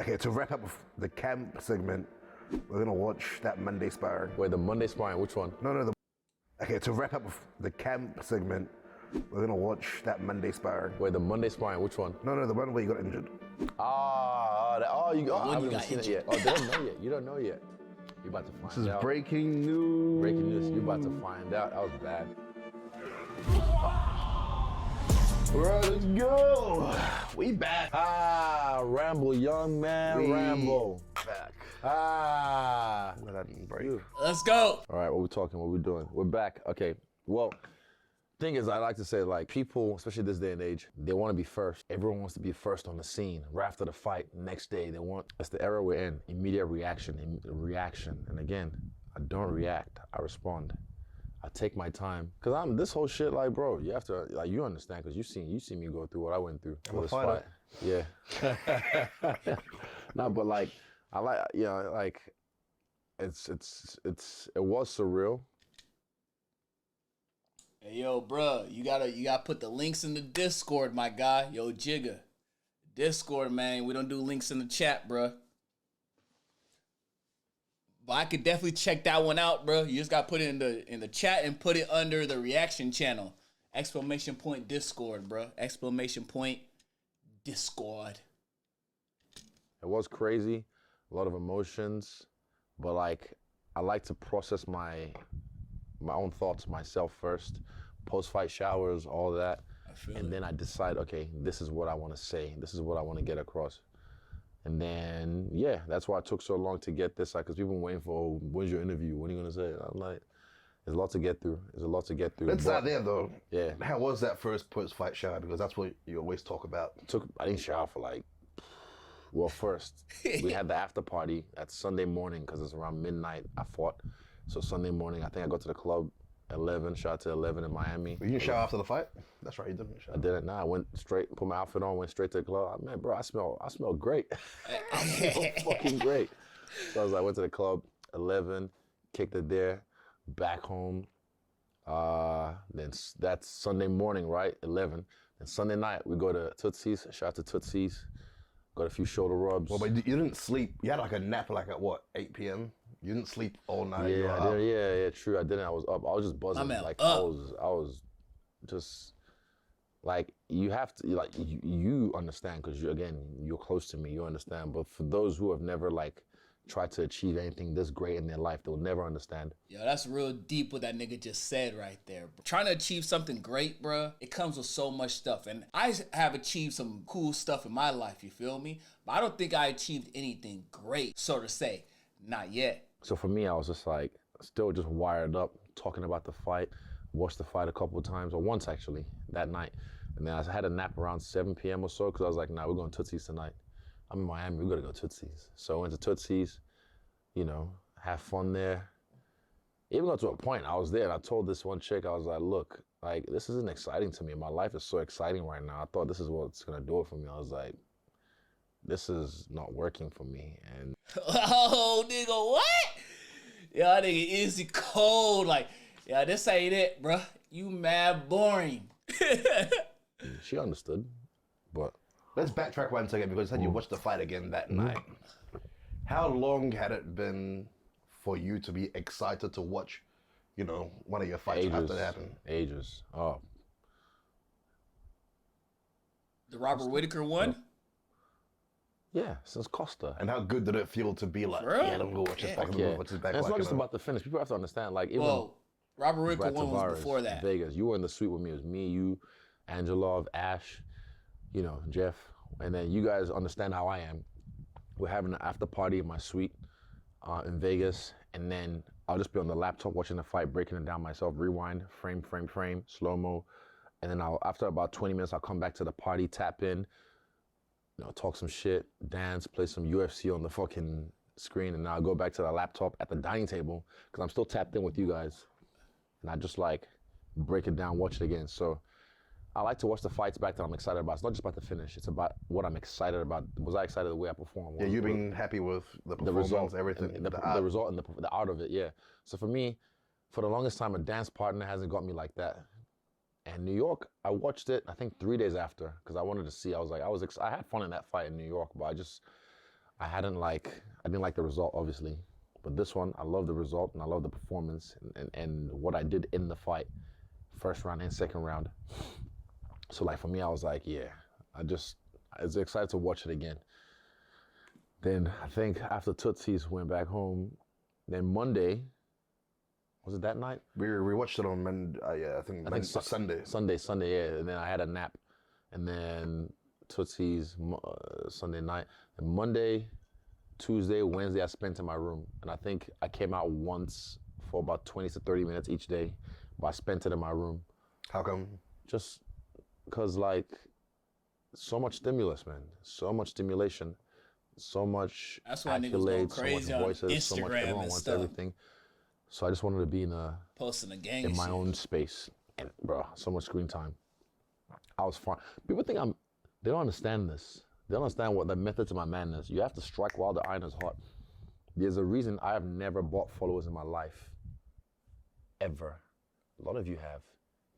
Okay, to wrap up the camp segment, we're gonna watch that Monday sparring. Wait, the Monday sparring, which one? No. Okay, to wrap up the camp segment, we're gonna watch that Monday sparring. Wait, the Monday sparring, which one? No, the one where you got injured. I haven't got seen it injured. yet. Oh, they don't know yet. You don't know yet. You about to find out. This is breaking news. Breaking news. You about to find out. That was bad. Alright, let's go. We back. Rambo, young man, Rambo. Back. Let that didn't break. Let's go. All right, what we talking? What we doing? We're back. Okay. Well, thing is, I like to say, like, people, especially this day and age, they want to be first. Everyone wants to be first on the scene. Right after the fight, next day, that's the era we're in. Immediate reaction. And again, I don't react. I respond. I take my time. Cause this whole shit, like, bro, you have to, like, you understand, cause you see me go through what I went through for this fight. Yeah. No, but like, I like, you know, like, it was surreal. Hey, yo, bro, you gotta put the links in the Discord, my guy. Yo, Jigga. Discord, man. We don't do links in the chat, bro. But I could definitely check that one out, bro. You just gotta put it in the chat and put it under the reaction channel. ! Discord, bro. ! Discord. It was crazy, a lot of emotions, but like, I like to process my own thoughts myself first, post-fight showers, all that, and then I decide, okay, this is what I want to say, this is what I want to get across. And then, yeah, that's why it took so long to get this, like, because people were waiting for, when's your interview, when are you going to say it? I'm like, there's a lot to get through. Let's start there, though. Yeah. How was that first post-fight shower? Because that's what you always talk about. I didn't shower for like, well, first, we had the after party. That's Sunday morning, because it's around midnight I fought. So Sunday morning, I think I go to the club, 11, shot to 11 in Miami. You didn't shower after the fight? That's right, you didn't shower. I didn't, I went straight, put my outfit on, went straight to the club. Man, bro, I smell great. I smell fucking great. So I was like, went to the club, 11, kicked it there, back home. Then that's Sunday morning, right, 11. Then Sunday night, we go to Tootsie's, shout out to Tootsie's, got a few shoulder rubs. Well, but you didn't sleep, you had like a nap like at what, 8 p.m.? You didn't sleep all night. Yeah, I didn't. Yeah, true. I didn't. I was up. I was just buzzing. Like I was just like, you have to, like, you understand, because you're close to me. You understand. But for those who have never like tried to achieve anything this great in their life, they'll never understand. Yo, that's real deep what that nigga just said right there. Bro. Trying to achieve something great, bro, it comes with so much stuff. And I have achieved some cool stuff in my life, you feel me? But I don't think I achieved anything great, so to say. Not yet. So for me, I was just like, still just wired up, talking about the fight, watched the fight a couple of times, or once actually, that night. And then I had a nap around 7 p.m. or so, because I was like, nah, we're going to Tootsie's tonight. I'm in Miami, we gotta go to Tootsie's. So I went to Tootsie's, you know, have fun there. Even got to a point, I was there and I told this one chick, I was like, look, like, this isn't exciting to me. My life is so exciting right now. I thought this is what's gonna do it for me. I was like, this is not working for me. And oh, nigga, what? Y'all nigga easy cold. Like, yeah, this ain't it, bro. You mad boring. She understood, but. Let's backtrack 1 second, because you said you watched the fight again that night. How long had it been for you to be excited to watch, you know, one of your fights after that happened? Ages. Oh. The Robert Whittaker one? Yeah, since Costa. And how good did it feel to be like, yeah, let me go watch this back. Watch this back. And it's not just about the finish. People have to understand, like, even Robert Whittaker one was before that. Vegas. You were in the suite with me. It was me, you, Angelov, Ash, you know, Jeff. And then you guys understand how I am. We're having an after party in my suite in Vegas. And then I'll just be on the laptop watching the fight, breaking it down myself, rewind, frame, slow-mo. And then after about 20 minutes, I'll come back to the party, tap in, you know, talk some shit, dance, play some UFC on the fucking screen, and then I'll go back to the laptop at the dining table, because I'm still tapped in with you guys. And I just like break it down, watch it again. So I like to watch the fights back that I'm excited about. It's not just about the finish, it's about what I'm excited about. Was I excited the way I performed? Yeah, you've been happy with the performance, result, everything. The result and the art of it, yeah. So for me, for the longest time, a dance partner hasn't got me like that. And New York, I watched it, I think 3 days after, because I wanted to see. I was like, I had fun in that fight in New York, but I didn't like the result, obviously. But this one, I love the result and I love the performance and what I did in the fight, first round and second round. So like for me, I was like, yeah, I was excited to watch it again. Then I think after Tootsie's went back home, then Monday, was it that night? We watched it on I think Sunday. Sunday, yeah. And then I had a nap. And then Tootsie's Sunday night. And Monday, Tuesday, Wednesday, I spent in my room. And I think I came out once for about 20 to 30 minutes each day, but I spent it in my room. How come? Just because, like, so much stimulus, man. So much stimulation. So much accolades, so much voices, Instagram so much everyone wants everything. So I just wanted to be posting a gang in my own space. And, bro, so much screen time. I was fine. People think they don't understand this. They don't understand what the method to my madness. You have to strike while the iron is hot. There's a reason I have never bought followers in my life. Ever. A lot of you have.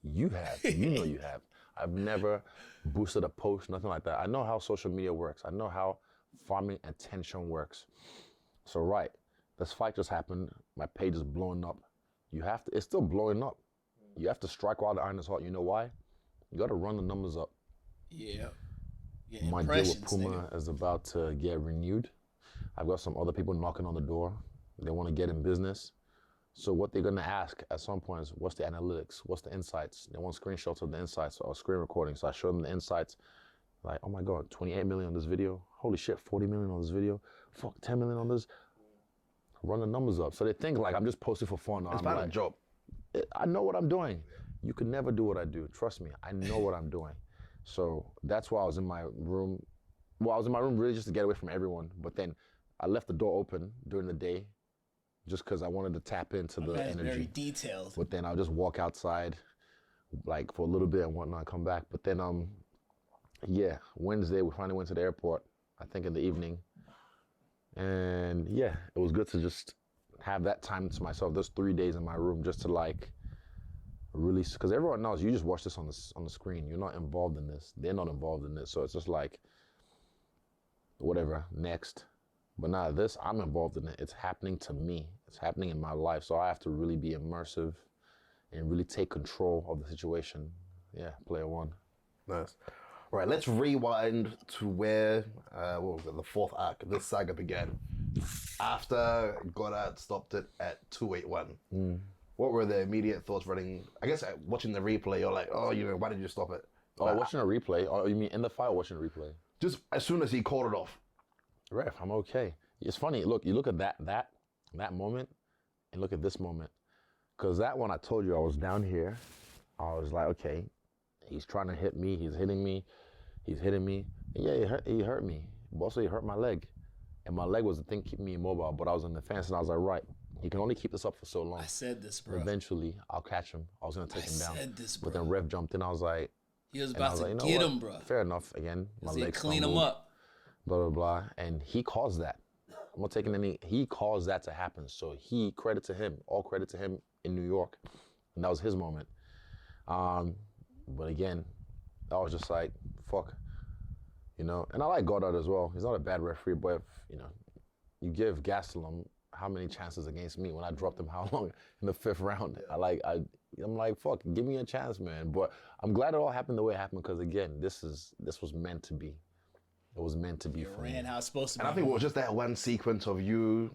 You have. You know you have. I've never boosted a post, nothing like that. I know how social media works. I know how farming attention works. So right, this fight just happened. My page is blowing up. It's still blowing up. You have to strike while the iron is hot. You know why? You got to run the numbers up. Yeah. My deal with Puma is about to get renewed. I've got some other people knocking on the door. They want to get in business. So what they're going to ask at some point is, what's the analytics? What's the insights? They want screenshots of the insights or screen recording. So I show them the insights. Like, oh my God, 28 million on this video. Holy shit, 40 million on this video. Fuck, 10 million on this. Run the numbers up. So they think like I'm just posting for fun. It's not a job. I know what I'm doing. You could never do what I do. Trust me, I know what I'm doing. So that's why I was in my room. Well, I was in my room really just to get away from everyone. But then I left the door open during the day just because I wanted to tap into the energy. Very detailed. But then I'll just walk outside like for a little bit and whatnot, come back. But then, yeah, Wednesday we finally went to the airport, I think in the evening. And yeah, it was good to just have that time to myself. Those 3 days in my room just to like really, because everyone knows you just watch this on the screen. You're not involved in this. They're not involved in this. So it's just like, whatever, next. But now this, I'm involved in it. It's happening to me. It's happening in my life. So I have to really be immersive and really take control of the situation. Yeah, player one. Nice. All right, let's rewind to where, what was it, the fourth arc, this saga began. After Goddard stopped it at 281. What were the immediate thoughts running? I guess watching the replay, you're like, oh, why did you stop it? Oh, watching a replay? Oh, you mean in the fight or watching a replay? Just as soon as he called it off. Ref, I'm okay. It's funny, look, you look at that moment and look at this moment. Because that one, I told you I was down here. I was like, okay, he's trying to hit me, he's hitting me. And yeah, he hurt me. But also he hurt my leg. And my leg was the thing keeping me immobile, but I was on the fence and I was like, right, he can only keep this up for so long. I said this, bro. Eventually, I'll catch him. I was gonna take him down. I said this, bro. But then Ref jumped in, I was like, he was about to get him, bro. Fair enough, again, my leg clean him up. Blah, blah, blah. And he caused that. I'm not taking he caused that to happen. So all credit to him in New York. And that was his moment. But again, I was just like, fuck. And I like Goddard as well. He's not a bad referee, but if, you give Gastelum how many chances against me when I dropped him how long in the fifth round. I'm like, fuck, give me a chance, man. But I'm glad it all happened the way it happened because again, this was meant to be. It was meant to be for me. How it's supposed to be. And I think it was just that one sequence of you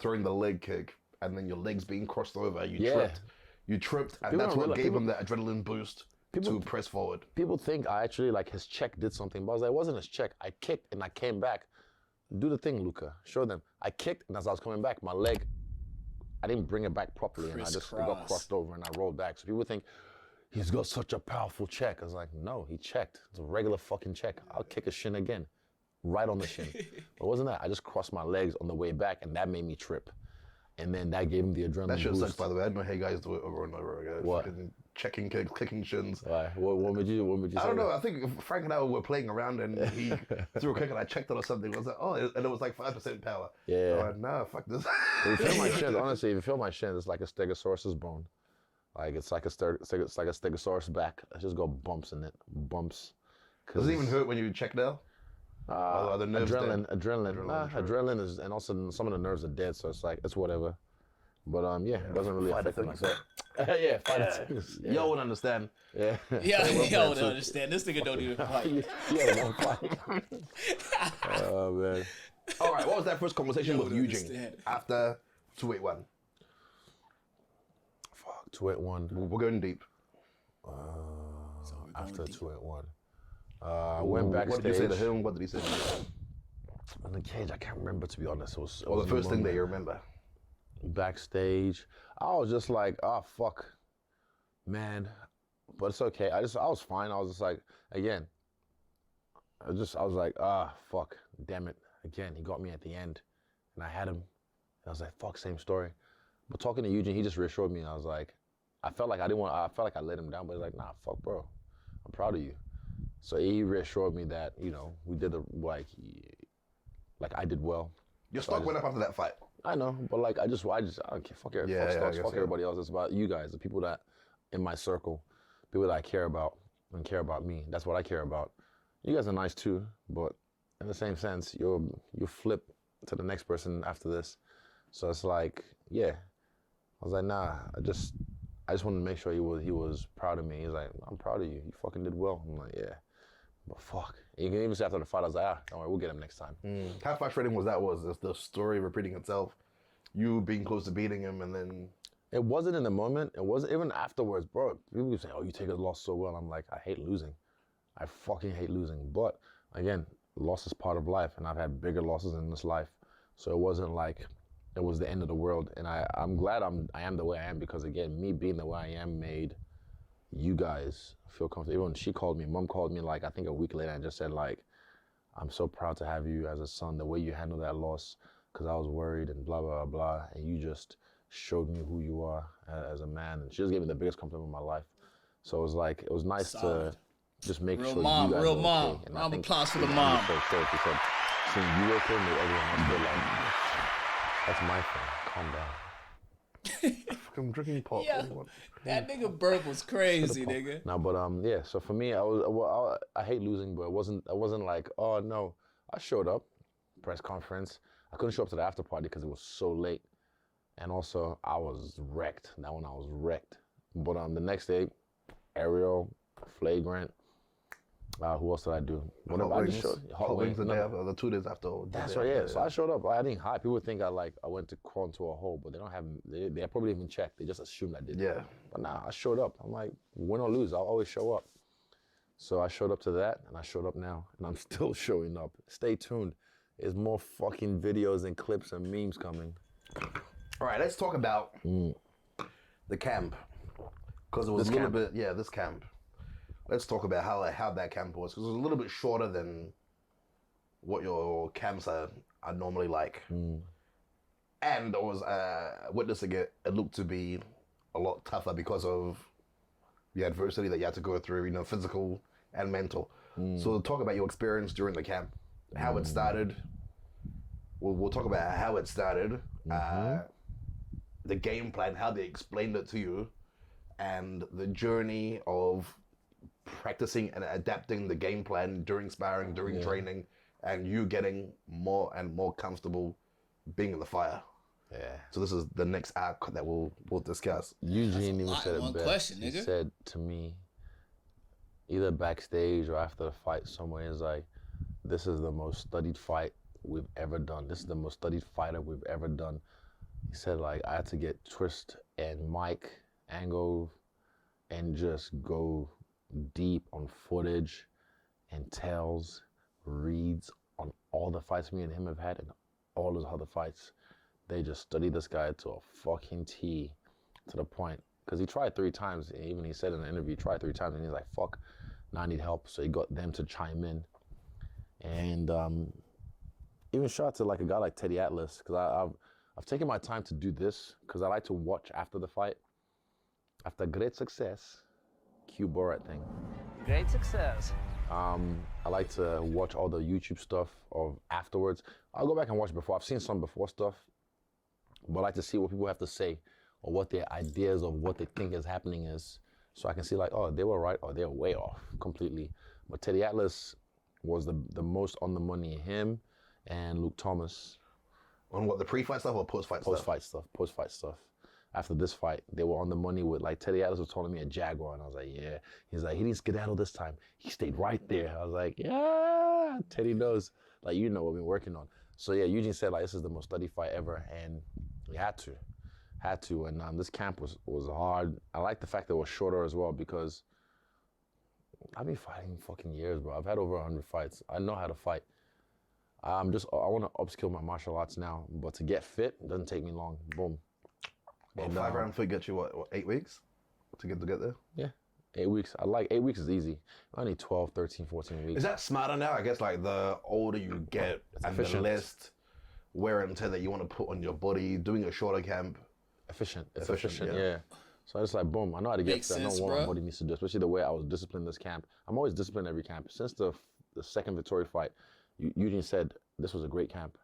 throwing the leg kick and then your legs being crossed over. You tripped, and that's what gave him the adrenaline boost to press forward. People think I actually, like, his check did something, but I was like, it wasn't his check. I kicked and I came back. Do the thing, Luca. Show them. I kicked, and as I was coming back, my leg, I didn't bring it back properly, and it got crossed over, and I rolled back. So people think, he's got such a powerful check. I was like, no, he checked. It's a regular fucking check. I'll kick his shin again, right on the shin. But wasn't that? I just crossed my legs on the way back, and that made me trip. And then that gave him the adrenaline That shit boost. sucks, by the way. I don't know how you guys do it over and over again. What? Checking kicks, kicking shins. Why? What would you say? I don't know. I think Frank and I were playing around and he threw a kick and I checked it or something. I was like, oh, and it was like 5% power. Yeah. I'm like, nah, fuck this. If you feel my shins, honestly, if you feel my shins, it's like a stegosaurus's bone. Like it's like a stegosaurus back. I just got bumps in it. Bumps. Does it even hurt when you check now? Are the nerves Adrenaline, dead? adrenaline. True. Adrenaline is, and also some of the nerves are dead, so it's like, it's whatever. But yeah, it doesn't really Fighter affect me. things, eh? Yeah, fighter things. Yeah. Y'all would understand. Yeah. Yeah, y'all don't understand. This nigga don't even fight. Yeah, one fight. Oh, man. All right, what was that first conversation with would Eugene understand. after 281? Fuck, 281. We're going deep. After 281. I went backstage. What did you say to him? What did he say to you? In the cage, I can't remember, to be honest. It was Well, in the first thing that moment. you remember. Backstage, I was just like, oh, fuck, man. But it's okay. I was fine. I was just like, again, I was like, fuck, damn it. Again, he got me at the end, and I had him. And I was like, fuck, same story. But talking to Eugene, he just reassured me. And I was like, I felt like I let him down, but he's like, nah, fuck, bro. I'm proud of you. So he reassured me that, you know, we did like I did well. Your stock went up after that fight. I know, but like I don't care. Fuck Yeah, I stocks, guess, fuck yeah. everybody else. It's about you guys, the people that in my circle, people that I care about and care about me. That's what I care about. You guys are nice too, but in the same sense, you flip to the next person after this. So it's like, yeah. I was like, nah. I just wanted to make sure he was proud of me. He's like, I'm proud of you. You fucking did well. I'm like, yeah. But fuck. You can even say after the fight, I was like, don't worry, we'll get him next time. How frustrating was that? Was this the story repeating itself? You being close to beating him and then... It wasn't in the moment. It wasn't even afterwards, bro. People would say, oh, you take a loss so well. I'm like, I hate losing. I fucking hate losing. But again, loss is part of life, and I've had bigger losses in this life. So it wasn't like it was the end of the world. And I'm glad I am the way I am, because again, me being the way I am made you guys feel comfortable. Even when she called me, mom called me like, I think a week later, and just said like, I'm so proud to have you as a son, the way you handled that loss, because I was worried and blah, blah, blah. And you just showed me who you are as a man. And she just gave me the biggest compliment of my life. So it was like, it was nice Solid. to just make Real sure mom, you guys real were mom. okay. And I Round of think applause for the she mom. was so clear. She said, seeing you okay made everyone else feel like, that's my thing. Calm down. I'm drinking pop. Yeah. That nigga burp was crazy, nigga. No, but yeah. So for me, I hate losing, but it wasn't like, oh no. I showed up, press conference. I couldn't show up to the after party because it was so late, and also I was wrecked. That one I was wrecked. But the next day, Ariel, Flagrant. Who else did I do? Hot wings the day after, the 2 days after. That's right, yeah. So I showed up. I didn't hide. People think I went to crawl into a hole, but they don't have. They probably even checked. They just assumed I did. Yeah. But nah, I showed up. I'm like, win or lose, I'll always show up. So I showed up to that, and I showed up now, and I'm still showing up. Stay tuned. There's more fucking videos and clips and memes coming. All right, let's talk about the camp, because it was This a little camp. bit. Yeah, this camp. Let's talk about how that camp was, because it was a little bit shorter than what your camps are normally like. And I was witnessing it. It looked to be a lot tougher because of the adversity that you had to go through, physical and mental. So talk about your experience during the camp, how it started. We'll talk about how it started, the game plan, how they explained it to you, and the journey of practicing and adapting the game plan during sparring, during training, and you getting more and more comfortable being in the fire. Yeah. So this is the next arc that we'll discuss. Eugene even lot said in it one best. question, He nigga. said to me, either backstage or after the fight somewhere, is like, this is the most studied fight we've ever done. This is the most studied fighter we've ever done. He said, like, I had to get Twist and Mike Angle and just go deep on footage and tells, reads on all the fights me and him have had and all those other fights. They just studied this guy to a fucking T, to the point. Because he tried 3 times. Even he said in an interview, he tried 3 times, and he's like, fuck, now I need help. So he got them to chime in. And even shout out to like a guy like Teddy Atlas, because I've taken my time to do this, because I like to watch after the fight. After great success, cue Borat thing. Great success. I like to watch all the YouTube stuff of afterwards. I'll go back and watch before. I've seen some before stuff, but I like to see what people have to say or what their ideas of what they think is happening is, so I can see like, oh, they were right or they're way off completely. But Teddy Atlas was the most on the money. Him and Luke Thomas. On what, the pre-fight stuff or post-fight stuff? Post-fight stuff. After this fight, they were on the money with, like, Teddy Atlas was calling me a Jaguar, and I was like, yeah. He's like, he didn't skedaddle this time. He stayed right there. I was like, yeah, Teddy knows. Like, you know what we've been working on. So, yeah, Eugene said, like, this is the most studied fight ever, and we had to. And this camp was hard. I like the fact that it was shorter as well, because I've been fighting fucking years, bro. I've had over 100 fights. I know how to fight. I want to upskill my martial arts now, but to get fit, it doesn't take me long. Boom. Well, 5 round fight gets you what, 8 weeks to get there? Yeah, 8 weeks. 8 weeks is easy. I need 12, 13, 14 weeks. Is that smarter now? I guess like the older you get and the less wear and tear that you want to put on your body, doing a shorter camp. Efficient, yeah. So it's like, boom, I know how to get fit. I know what my body needs to do, especially the way I was disciplined this camp. I'm always disciplined every camp. Since the second Vittori fight, Eugene said this was a great camp.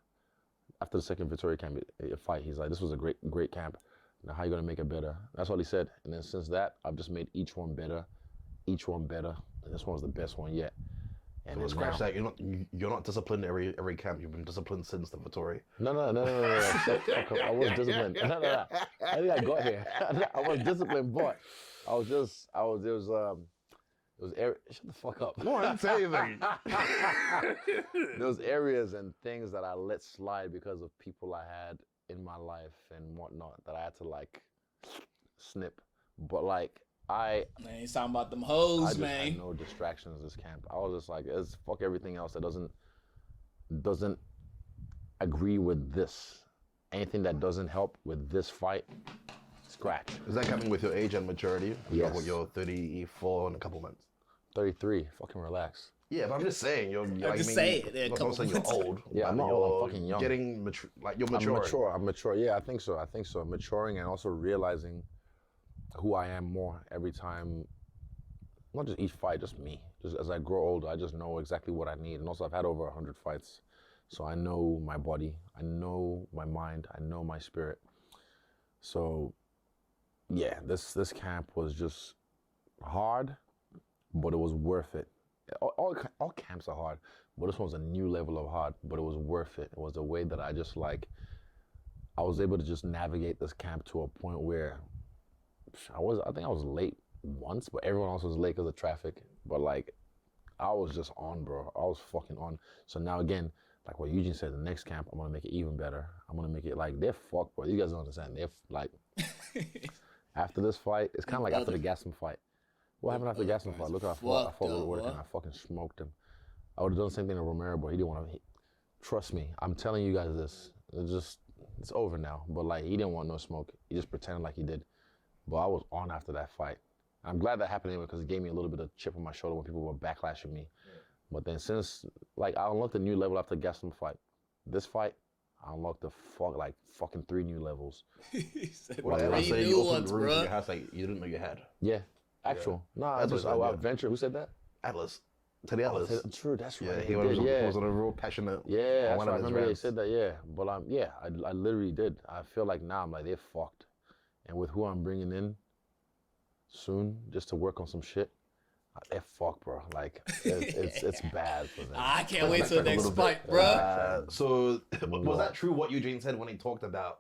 After the second Vittori camp fight, he's like, this was a great camp. Now, how you gonna make it better? That's all he said. And then since that, I've just made each one better. And this one was the best one yet. And so scratch that. You're not disciplined every camp. You've been disciplined since the Vittori. No. I was disciplined. No. I think I got here. I was disciplined, but shut the fuck up. No, I didn't say anything. There was areas and things that I let slide because of people I had in my life and whatnot that I had to like snip. But like Man, he's talking about them hoes, man. I had no distractions this camp. I was just like, it's fuck everything else that doesn't agree with this. Anything that doesn't help with this fight, scratch. Is that coming with your age and maturity? Yes. You're 34 in a couple months. 33. Fucking relax. Yeah, but I'm just saying you're. I'm just saying. I'm not saying you're old. Yeah, I'm not old. I'm fucking young. Getting mature, like you're maturing. I'm mature. Yeah, I think so. Maturing and also realizing who I am more every time. Not just each fight, just me. Just as I grow older, I just know exactly what I need. And also, I've had over 100 fights, so I know my body, I know my mind, I know my spirit. So, yeah, this camp was just hard, but it was worth it. All camps are hard, but this one's a new level of hard, but it was worth it. It was a way that I was able to just navigate this camp to a point where I think I was late once, but everyone else was late because of traffic. But like, I was just on, bro. I was fucking on. So now again, like what Eugene said, the next camp, I'm gonna make it even better. I'm gonna make it like, they're fucked, bro. You guys don't understand. They're like, after this fight, it's kind of like after the Gaslam fight. What happened after the Gaslam fight? Look how I fought with Whitaker and I fucking smoked him. I would have done the same thing to Romero, but he didn't want to. Trust me, I'm telling you guys this. It's over now. But like, he didn't want no smoke. He just pretended like he did. But I was on after that fight. I'm glad that happened anyway because it gave me a little bit of chip on my shoulder when people were backlashing me. Yeah. But then since, like, I unlocked a new level after the Gaslam fight. This fight, I unlocked fucking 3 new levels. He said, well, I say you opened the room in your house like you didn't know you had. Yeah, actual. Yeah. No, I ventured. Who said that? Atlas. Teddy Atlas. True, that's right. Yeah, he was on a real passionate. Yeah, that's right. I remember they said that. Yeah, but I literally did. I feel like now I'm like, they're fucked, and with who I'm bringing in soon, just to work on some shit, they're fucked, bro. Like it's bad for them. I can't wait till the next fight, bro. So was that true what Eugene said when he talked about?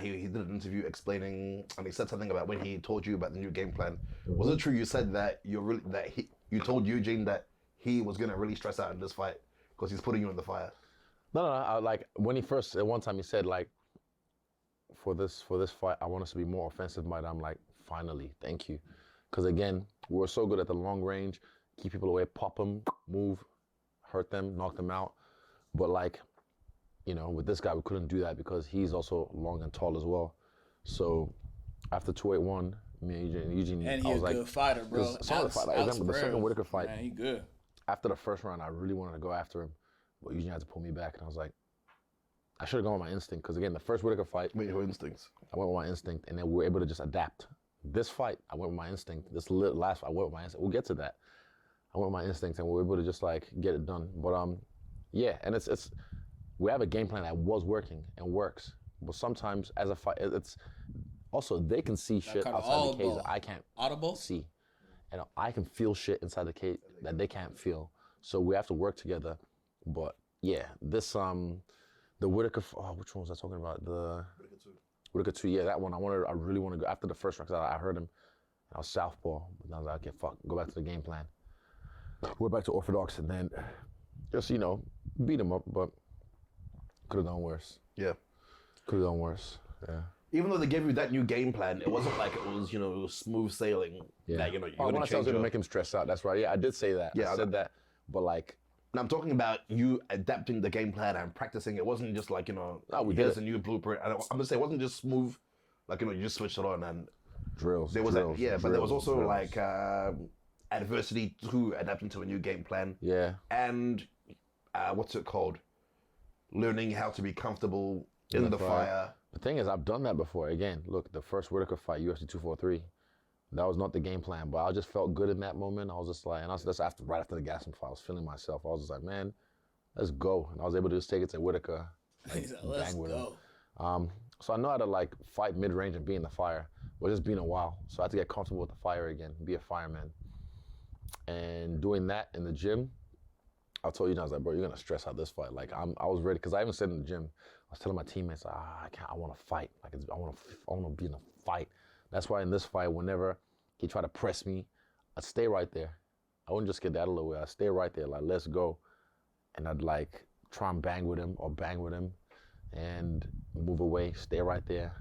He did an interview explaining, and he said something about when he told you about the new game plan. Was it true you said that you told Eugene that he was gonna really stress out in this fight because he's putting you in the fire? No. Like when he first at one time he said like, for this fight I want us to be more offensive minded. I'm like, finally, thank you, because again we were so good at the long range, keep people away, pop them, move, hurt them, knock them out, but like, you know, with this guy, we couldn't do that because he's also long and tall as well. So after 281, me and Eugene, and he's a good fighter, bro. Some of the fight, I remember the second Whitaker fight. Man, he good. After the first round, I really wanted to go after him, but Eugene had to pull me back, and I was like, I should have gone with my instinct, because again, the first Whitaker fight, your instincts. I went with my instinct, and then we were able to just adapt. This fight, I went with my instinct. This last fight, I went with my instinct. We'll get to that. I went with my instinct, and we were able to just like get it done. But yeah, and it's. We have a game plan that was working and works, but sometimes as a fight, it's also they can see shit outside the cage that I can't see, and I can feel shit inside the cage that they can't feel. So we have to work together. But yeah, this the Whitaker. Oh, which one was I talking about? The Whitaker 2. Yeah, that one. I really want to go after the first round. I heard him. I was southpaw, but I was like, okay, fuck, go back to the game plan. We're back to orthodox, and then just beat him up, but could have done worse. Yeah. Could have done worse. Yeah. Even though they gave you that new game plan, it wasn't like it was, smooth sailing. Yeah. Like, you're when going I to said I was change gonna make him stress out, that's right. Yeah, I did say that. Yeah, I said that, but like. And I'm talking about you adapting the game plan and practicing. It wasn't just like, we here's did a new blueprint. And I'm going to say it wasn't just smooth, like, you just switched it on and Drills. there was drills, but there was also drills. like adversity to adapting to a new game plan. Yeah. And what's it called? Learning how to be comfortable in the fire. The thing is, I've done that before. Again, look, the first Whitaker fight, UFC 243, that was not the game plan, but I just felt good in that moment. I was just like, and that's right after the Gaston fight, I was feeling myself. I was just like, man, let's go. And I was able to just take it to Whitaker, Let's go. So I know how to like fight mid-range and be in the fire, but it's just been a while. So I had to get comfortable with the fire again, be a fireman. And doing that in the gym, I told you, I was like, bro, you're gonna stress out this fight. Like I was ready, cause I even said in the gym, I was telling my teammates, I want to fight. Like I want to be in a fight. That's why in this fight, whenever he tried to press me, I'd stay right there. I wouldn't just get that out of the way. I'd stay right there, like let's go, and I'd like try and bang with him, and move away, stay right there.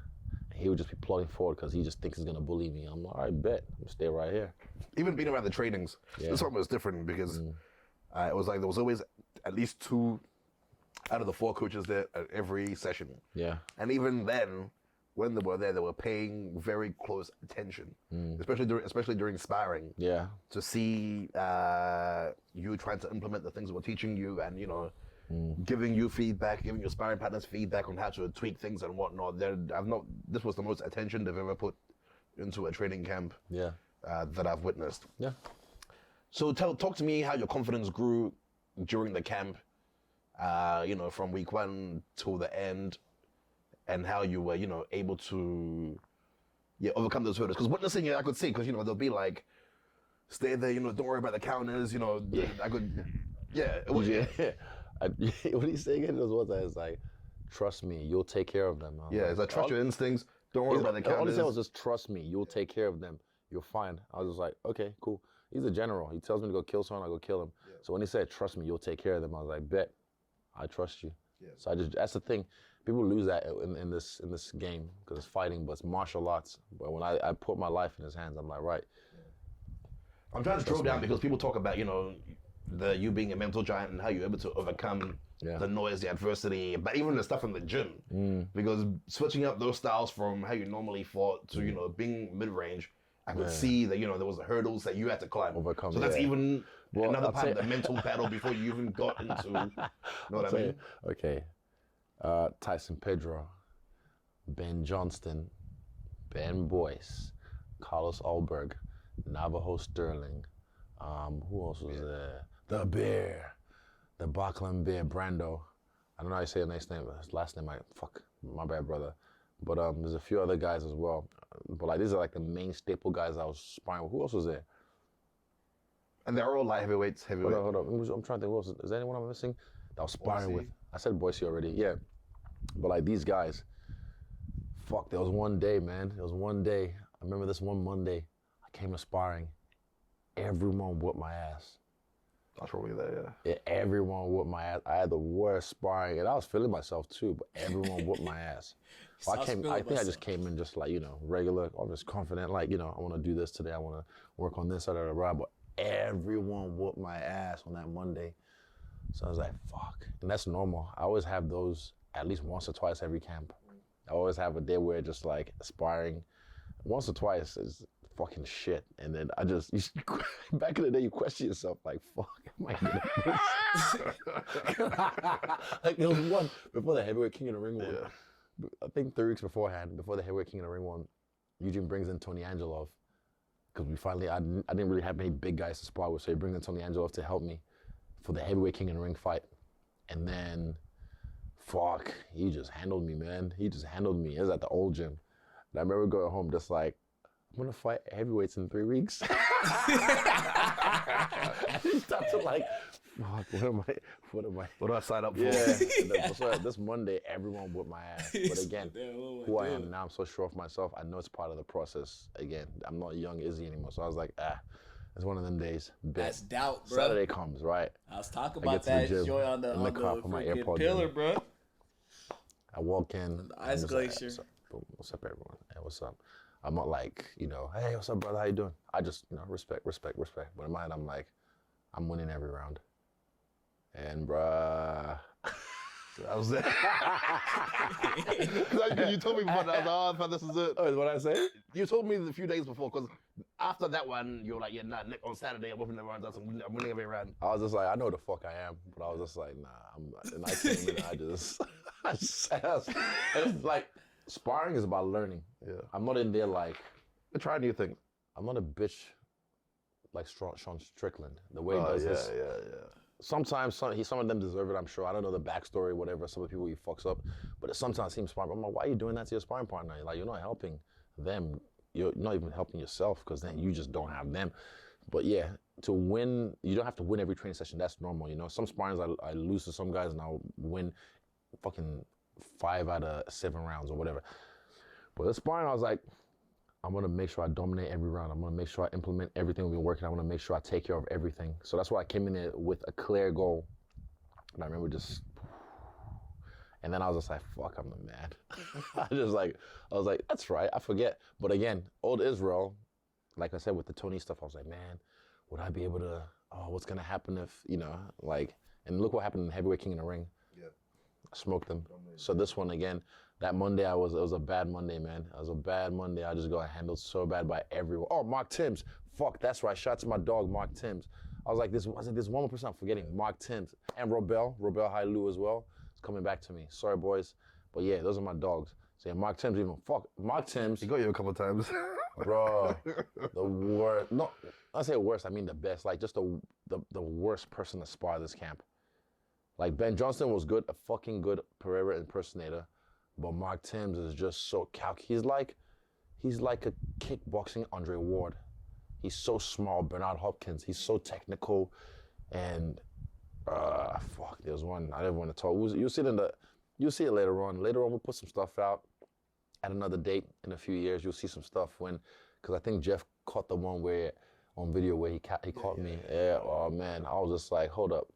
And he would just be plodding forward because he just thinks he's gonna bully me. I'm like, all right, bet, I'm gonna stay right here. Even being around the trainings, this one was different because it was like there was always at least 2 out of the 4 coaches there at every session. Yeah. And even then, when they were there, they were paying very close attention, especially during sparring. Yeah. To see you trying to implement the things that we're teaching you, and giving you feedback, giving your sparring partners feedback on how to tweak things and whatnot. This was the most attention they've ever put into a training camp. Yeah. That I've witnessed. Yeah. So talk to me how your confidence grew during the camp, from week 1 till the end, and how you were, able to, overcome those hurdles. Because witnessing it, I could see, because, they'll be like, stay there, don't worry about the counters, I could, it was, What he's saying in those words is like, trust me, you'll take care of them. It's like, trust your instincts, don't worry about the counters. All he said was just trust me, you'll take care of them. You're fine. I was just like, okay, cool. He's a general. He tells me to go kill someone, I go kill him. Yeah. So when he said, trust me, you'll take care of them, I was like, bet, I trust you. Yeah. So that's the thing. People lose that in this game because it's fighting, but it's martial arts. But when I put my life in his hands, I'm like, right. I'm trying to drill down because people talk about, you being a mental giant and how you're able to overcome the noise, the adversity, but even the stuff in the gym. Because switching up those styles from how you normally fought to, being mid-range, I could see that, there was the hurdles that you had to climb. Overcome. So that's even another part of the mental battle before you even got into, you know what I mean? Okay. Tyson Pedro, Ben Johnston, Ben Boyce, Carlos Ulberg, Navajo Sterling. Who else was there? The Bear, the Bachlan Bear, Brando. I don't know how you say his last name, my bad, brother. But there's a few other guys as well. But like these are like the main staple guys I was sparring with. Who else was there? And they're all light heavyweights. Hold on. I'm trying to think. Who else? Is there anyone I'm missing that I was sparring with? I said Boise already. Yeah. But like these guys, there was one day, man. There was one day. I remember this one Monday. I came to sparring. Everyone whooped my ass. That's probably that, yeah. Everyone whooped my ass. I had the worst sparring, and I was feeling myself too. But everyone whooped my ass. So I think I just came in just like regular, I was confident. Like I want to do this today. I want to work on this, but everyone whooped my ass on that Monday. So I was like, fuck. And that's normal. I always have those at least once or twice every camp. I always have a day where just like sparring once or twice is fucking shit. And then back in the day, you question yourself like, fuck, am I good at this? Like there was one before the Heavyweight King of the Ring one. Yeah. I think 3 weeks beforehand, before the Heavyweight King of the Ring one, Eugene brings in Tony Angelov. Because I didn't really have any big guys to spar with, so he brings in Tony Angelov to help me for the Heavyweight King of the Ring fight. And then, he just handled me, man. He just handled me. It was at the old gym. And I remember going home just like, I'm gonna fight heavyweights in 3 weeks. You start to like, fuck, what am I? What do I sign up for? Yeah. So this Monday, everyone whipped my ass. But again, who I am now, I'm so sure of myself. I know it's part of the process. Again, I'm not young Izzy anymore. So I was like, it's one of them days. That's doubt, bro. Saturday comes, right? I was talking about that joy on the freaking pillar, bro. I walk in. The ice glacier. Like, what's up, everyone? Hey, what's up? I'm not like, hey, what's up, brother? How you doing? I just, respect. But in my head, I'm like, I'm winning every round. And, bruh. I was there. You told me before that. I was like, this is it. Oh, is what I say? You told me a few days before, because after that one, you were like, yeah, nah, Nick, on Saturday, I'm whipping the rounds. I'm winning every round. I was just like, I know the fuck I am, but I was just like, nah. And I came in and I just and it's like, sparring is about learning. Yeah. I'm not in there like... Try new things. I'm not a bitch like Sean Strickland. The way he does this. Yeah. Sometimes some of them deserve it, I'm sure. I don't know the backstory, whatever, some of the people he fucks up. But it sometimes seems smart. I'm like, why are you doing that to your sparring partner? Like, you're not helping them. You're not even helping yourself, because then you just don't have them. But yeah, to win, you don't have to win every training session. That's normal, Some sparrings I lose to some guys and I'll win fucking 5 out of 7 rounds or whatever. But this sparring, I was like, I'm gonna make sure I dominate every round. I'm gonna make sure I implement everything we've been working. I wanna make sure I take care of everything. So that's why I came in there with a clear goal. And I remember and then I was just like, fuck, I'm the man. I was like, that's right, I forget. But again, old Israel, like I said, with the Tony stuff, I was like, man, would I be able to, what's gonna happen if, and look what happened in Heavyweight King in the Ring. Yeah. I smoked them. So this one again, that Monday it was a bad Monday, man. It was a bad Monday. I just got handled so bad by everyone. Oh, Mark Timms. Fuck, that's right. Shout out to my dog, Mark Timms. I was like, there's one more person I'm forgetting. Mark Timms. And Robel Hailu as well. It's coming back to me. Sorry, boys. But yeah, those are my dogs. So yeah, Mark Timms even. Fuck, Mark Timms. He got you a couple of times. Bro, the worst. No, I say worst, I mean the best. Like, just the worst person to spar this camp. Like, Ben Johnson was good, a fucking good Pereira impersonator. But Mark Timms is just so he's like a kickboxing Andre Ward. He's so small, Bernard Hopkins. He's so technical, and fuck, there's one I didn't want to talk. You'll see it later on. Later on, we'll put some stuff out at another date in a few years. You'll see some stuff because I think Jeff caught the one on video where he caught me. Yeah. Oh man, I was just like, hold up.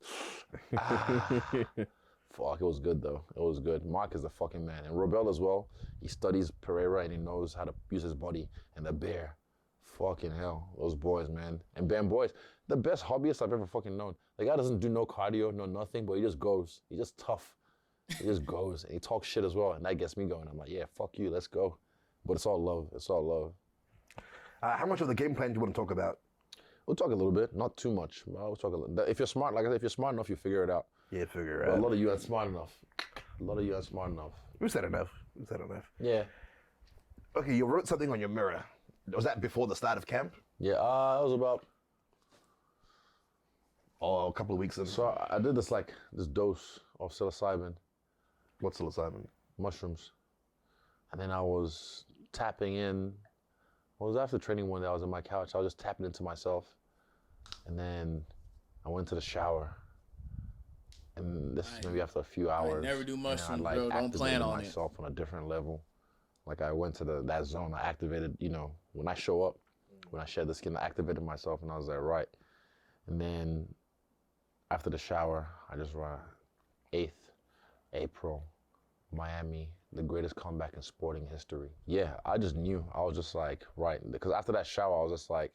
Fuck, it was good though. It was good. Mark is the fucking man. And Robel as well. He studies Pereira and he knows how to use his body. And the Bear, fucking hell, those boys, man. And Ben Boys, the best hobbyist I've ever fucking known. The guy doesn't do no cardio, no nothing, but he just goes. He's just tough. He just goes. And he talks shit as well. And that gets me going. I'm like, yeah, fuck you, let's go. But it's all love. It's all love. How much of the game plan do you want to talk about? We'll talk a little bit, not too much. We'll talk a little. If you're smart, like I said, if you're smart enough, you figure it out. Yeah, figure it But out. a lot of you aren't smart enough. You said enough. Yeah. Okay, you wrote something on your mirror. Was that before the start of camp? Yeah, it was about... Oh, a couple of weeks in. So I did this dose of psilocybin. What's psilocybin? Mushrooms. And then I was tapping in. Well, it was after training one day. I was on my couch. I was just tapping into myself. And then I went to the shower. And this is maybe after a few hours. I never do mushrooms, and I, bro. Don't plan on it. myself on a different level. Like I went to that zone. I activated, when I show up, when I shed the skin, I activated myself and I was like, right. And then after the shower, I just ran 8th April, Miami, the greatest comeback in sporting history. Yeah, I just knew. I was just like, right. Because after that shower, I was just like,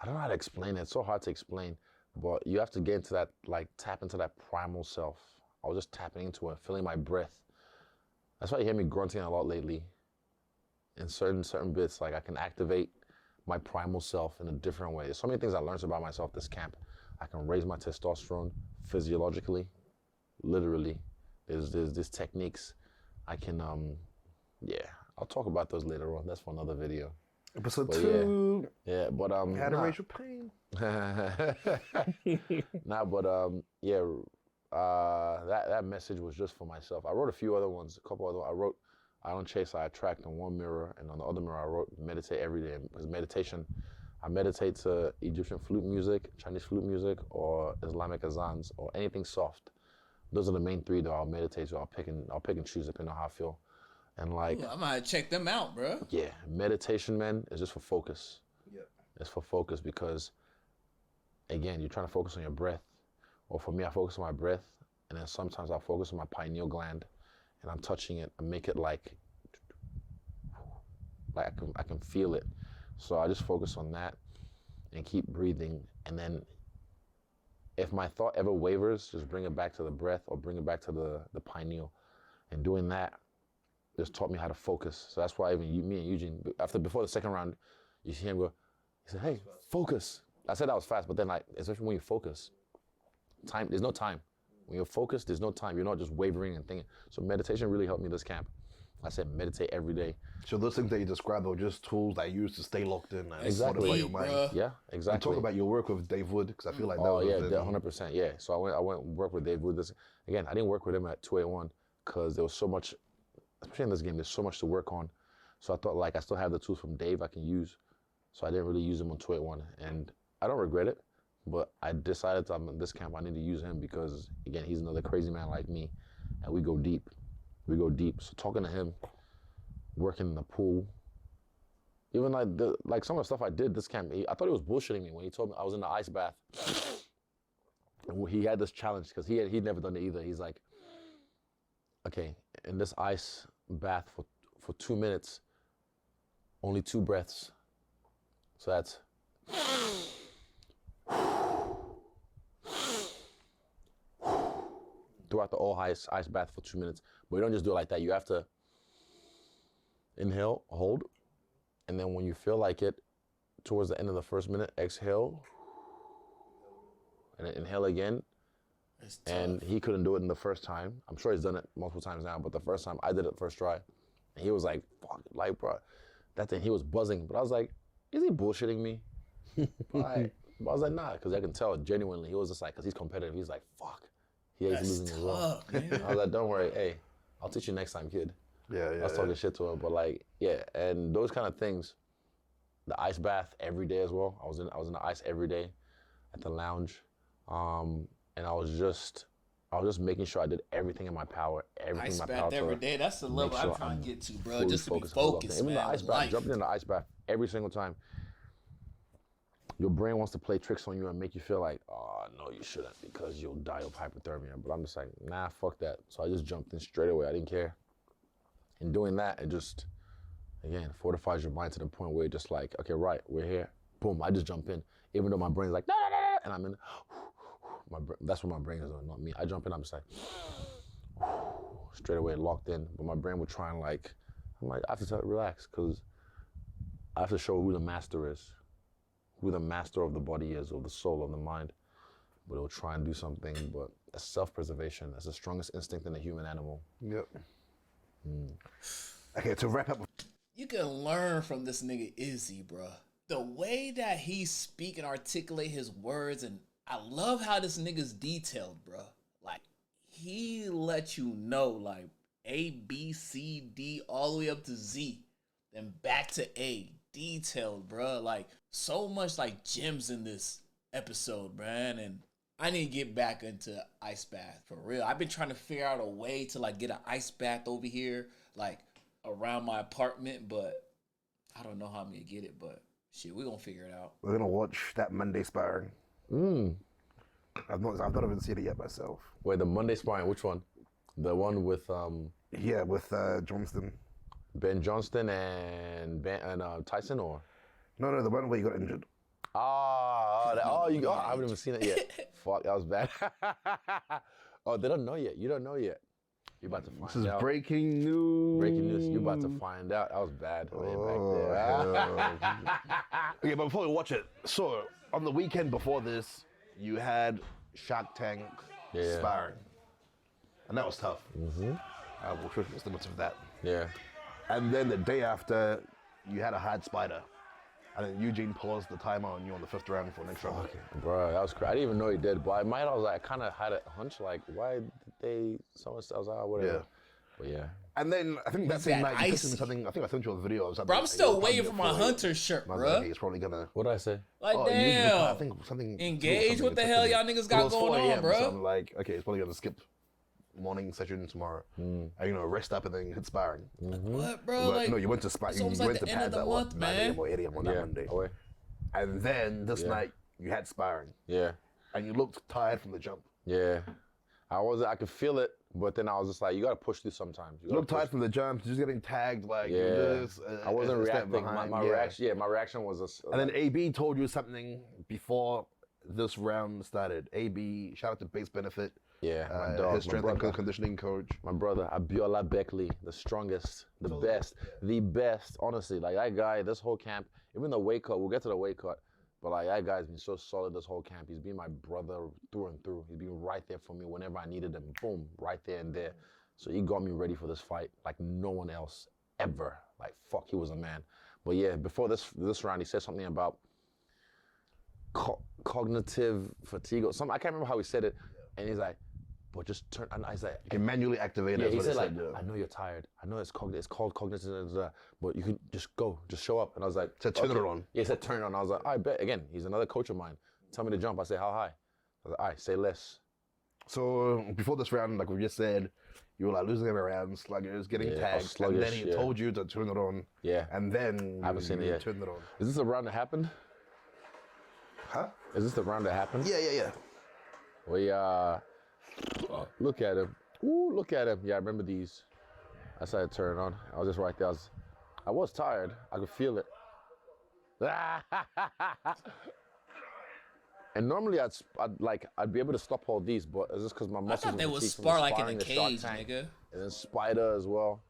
I don't know how to explain it. It's so hard to explain. But you have to get into that, tap into that primal self. I was just tapping into it, feeling my breath. That's why you hear me grunting a lot lately. In certain bits, I can activate my primal self in a different way. There's so many things I learned about myself this camp. I can raise my testosterone physiologically, literally. There's these techniques. I can, I'll talk about those later on. That's for another video. Episode 2. Yeah, but How to raise your pain. That message was just for myself. I wrote a few other ones, a couple other. I wrote I don't chase, I attract on one mirror, and on the other mirror I wrote meditate every day. Because meditation, I meditate to Egyptian flute music, Chinese flute music, or Islamic azans, or anything soft. Those are the main three that I'll meditate to. I'll pick and choose depending on how I feel. And like, Ooh, I might check them out, bro. yeah, meditation, man, is just for focus. Yep. It's for focus because, again, you're trying to focus on your breath. Or for me, I focus on my breath, and then sometimes I'll focus on my pineal gland, and I'm touching it and make it like I can feel it. So I just focus on that and keep breathing. And then if my thought ever wavers, just bring it back to the breath or bring it back to the pineal. And doing that just taught me how to focus. So that's why even me and Eugene, before the second round, you see him go, he said, hey, focus. I said that was fast, but then like, especially when you focus, there's no time. When you're focused, there's no time. You're not just wavering and thinking. So meditation really helped me this camp. I said meditate every day. So those things that you described are just tools that you use to stay locked in and Exactly. fortify your mind. Yeah, exactly. And talk about your work with Dave Wood, because I feel like that Oh was... yeah, 100%. Yeah. So I went and worked with Dave Wood. Again, I didn't work with him at 281 because there was so much, especially in this game, there's so much to work on. So I thought like I still have the tools from Dave I can use. So I didn't really use him on 281. And I don't regret it, but I decided in this camp I need to use him because, again, he's another crazy man like me. And we go deep. We go deep. So talking to him, working in the pool, even like some of the stuff I did this camp, I thought he was bullshitting me when he told me I was in the ice bath. And he had this challenge because he'd never done it either. He's like, okay, in this ice bath for 2 minutes, only 2 breaths. So that's throughout the whole ice bath for 2 minutes. But you don't just do it like that. You have to inhale, hold, and then when you feel like it, towards the end of the first minute, exhale, and then inhale again. And he couldn't do it in the first time. I'm sure he's done it multiple times now, but the first time I did it first try, and he was like, fuck, like, bro, that thing, he was buzzing. But I was like, is he bullshitting me? But I was like, nah, because I can tell genuinely. He was just like, because he's competitive. He's like, fuck. He hates losing as well. I was like, don't worry, hey, I'll teach you next time, kid. Yeah. I was talking shit to him, but like, yeah, and those kind of things. The ice bath every day as well. I was in the ice every day at the lounge, and I was just making sure I did everything in my power, everything in my power. Ice bath every day. That's the level I'm trying to get to, bro. Just to be focused, Even man. the ice bath, jumping in the ice bath every single time. Your brain wants to play tricks on you and make you feel like, oh, no, you shouldn't because you'll die of hypothermia. But I'm just like, nah, fuck that. So I just jumped in straight away. I didn't care. And doing that, it just, again, fortifies your mind to the point where you're just like, okay, right, we're here. Boom, I just jump in. Even though my brain's like, no, and I'm in, that's what my brain is doing, not me. I jump in, I'm just like, straight away locked in. But my brain would try and like, I'm like, I have to tell it, relax, because I have to show who the master is, who the master of the body is, or the soul, of the mind. But it'll try and do something, but that's self-preservation. That's the strongest instinct in the human animal. Yep. Okay, to wrap up. You can learn from this nigga Izzy, bro. The way that he speak and articulate his words, and I love how this nigga's detailed, bro. Like, he let you know, like, A, B, C, D, all the way up to Z, then back to A. Detailed, bro. Like, so much, like, gems in this episode, man. And I need to get back into ice bath, for real. I've been trying to figure out a way to, like, get an ice bath over here, like, around my apartment, but I don't know how I'm gonna get it, but shit, we're gonna figure it out. We're gonna watch that Monday sparring. I've not even seen it yet myself. Wait, the Monday sparring, which one? The one with Yeah, with Johnston. Ben Johnston and Tyson, or? No, the one where you got injured. I haven't even seen it yet. Fuck, that was bad. Oh, they don't know yet. You don't know yet. You're about to find out. This is breaking news. Breaking news. You're about to find out. That was bad. Okay, but before we watch it, so on the weekend before this, you had Shark Tank sparring. And that was tough. We'll show you the limits of that. Yeah. And then the day after, you had a hard spider. And then Eugene paused the timer on you on the 5th round for an extra. Okay, bro, that was crazy. I didn't even know he did, but I kind of had a hunch, like, why did they, someone else, I was like, oh, whatever. Yeah. But yeah. And then I think that Was same that night you texted me icy? something. I think I sent you a video or something. Bro, I'm and still you were waiting hugging for my it. Hunter shirt, And I was bro. like, he's probably gonna. What did I say? Like, Oh, you replied, I damn. think something. Engage. something What the you hell texted me. y'all niggas But it got was going 4 on, a.m., bro? So I'm like, okay, it's probably gonna skip morning session tomorrow, and rest up and then hit sparring. What, bro? But Like, no, you went to sparring. it's You almost went like to the end of pads the at month, 9 a.m. man. or 8 a.m. on that Monday, Away. and then this Yeah. night you had sparring, Yeah. and you looked tired from the jump. Yeah. I could feel it, but then I was just like, you gotta push through sometimes. You looked tired from the jump, just getting tagged like Yeah. this. I wasn't a step reacting. behind, My reaction, my reaction was just. And then AB told you something before this round started. AB, shout out to Base Benefit, yeah, my dog, his my strength and brother. conditioning coach. My brother, Abiola Beckley, the strongest, the best, honestly. Like that guy, this whole camp, even the weight cut, we'll get to the weight cut, but like that guy's been so solid this whole camp. He's been my brother through and through. He's been right there for me whenever I needed him. Boom, right there and there. So he got me ready for this fight like no one else ever. Like fuck, he was a man. But yeah, before this round, he said something about cognitive fatigue or something. I can't remember how he said it. And he's like, but just turn. And I was like, You can manually activate it. yeah, he what said it like, yeah. I know you're tired. I know it's called cognitive, but you can just go, just show up. And I was like, To turn it on. Yeah, he said turn it on. I was like, I bet. Again, he's another coach of mine. Tell me to jump. I say, how high? I was like, all right, say less. So before this round, like we just said, you were like losing every round, sluggish, getting Yeah, I was tagged, and sluggish, then he yeah. told you to turn it on. Yeah. And then I haven't seen it you yet. turned it on. Is this a round that happened? Huh? Is this the round that happened? Yeah. We look at him. Ooh, look at him. Yeah, I remember these. I started to turn it on. I was just right there. I was tired. I could feel it. And normally I'd be able to stop all these, but it's just because my I muscles thought were they would fatigued from spar the like in sparring, a the Shark cage, Tank, nigga. and then Spider as well.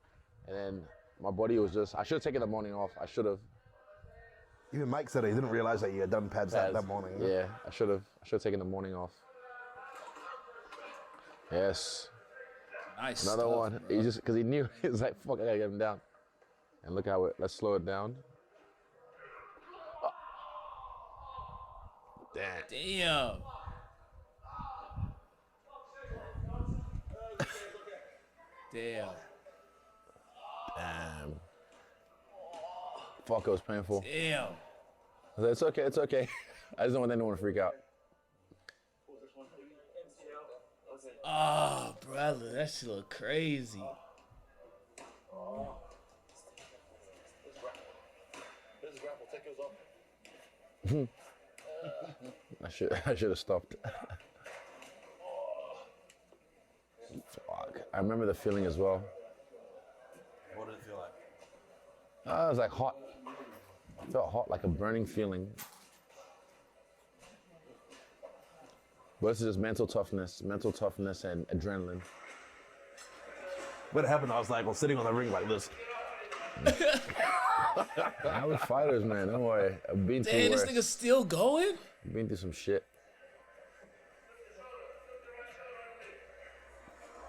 And then my body was just, I should have taken the morning off. I should have. Even Mike said he didn't realize that you had done pads that morning. Yeah, I should have taken the morning off. Yes. Nice Another stuff, one. bro. He just, because he knew, he was like, fuck, I gotta get him down. And look how let's slow it down. Damn. Damn. Damn. Damn. Fuck, it was painful. Damn. I said, it's okay, it's okay. I just don't want anyone to freak out. Oh, brother, that shit look crazy. I should have stopped. Fuck. I remember the feeling as well. What did it feel like? It was like hot. I felt hot, like a burning feeling. But this is just mental toughness and adrenaline. When it happened, I was like, sitting on the ring like this. I was fighters, man. Don't worry. I've been through Damn, this worse. nigga still going? I've been through some shit.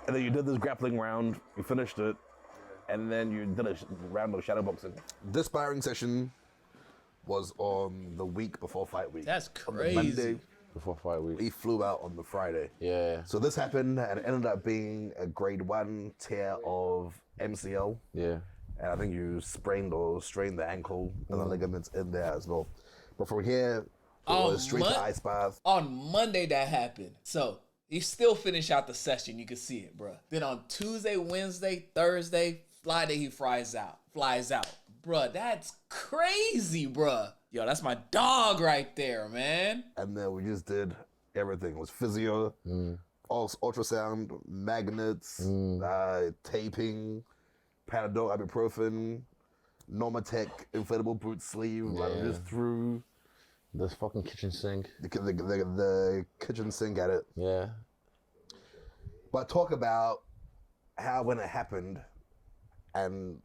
And then you did this grappling round, you finished it, and then you did a round of shadow boxing. This sparring session was on the week before fight week. That's On the crazy. Monday, Before fight week. he flew out on the Friday. Yeah. So this happened, and it ended up being a grade 1 tear of MCL. Yeah. And I think you sprained or strained the ankle and the ligaments in there as well. But from here, it was straight to ice bath. On Monday that happened. So he still finished out the session. You can see it, bro. Then on Tuesday, Wednesday, Thursday, Friday, he flies out. Bruh, that's crazy, bruh. Yo, that's my dog right there, man. And then we just did everything. It was physio, ultrasound, magnets, taping, Panadol, ibuprofen, Normatec, inflatable boot sleeve. Like, we just threw This fucking kitchen sink. the kitchen sink at it. Yeah. But talk about how when it happened and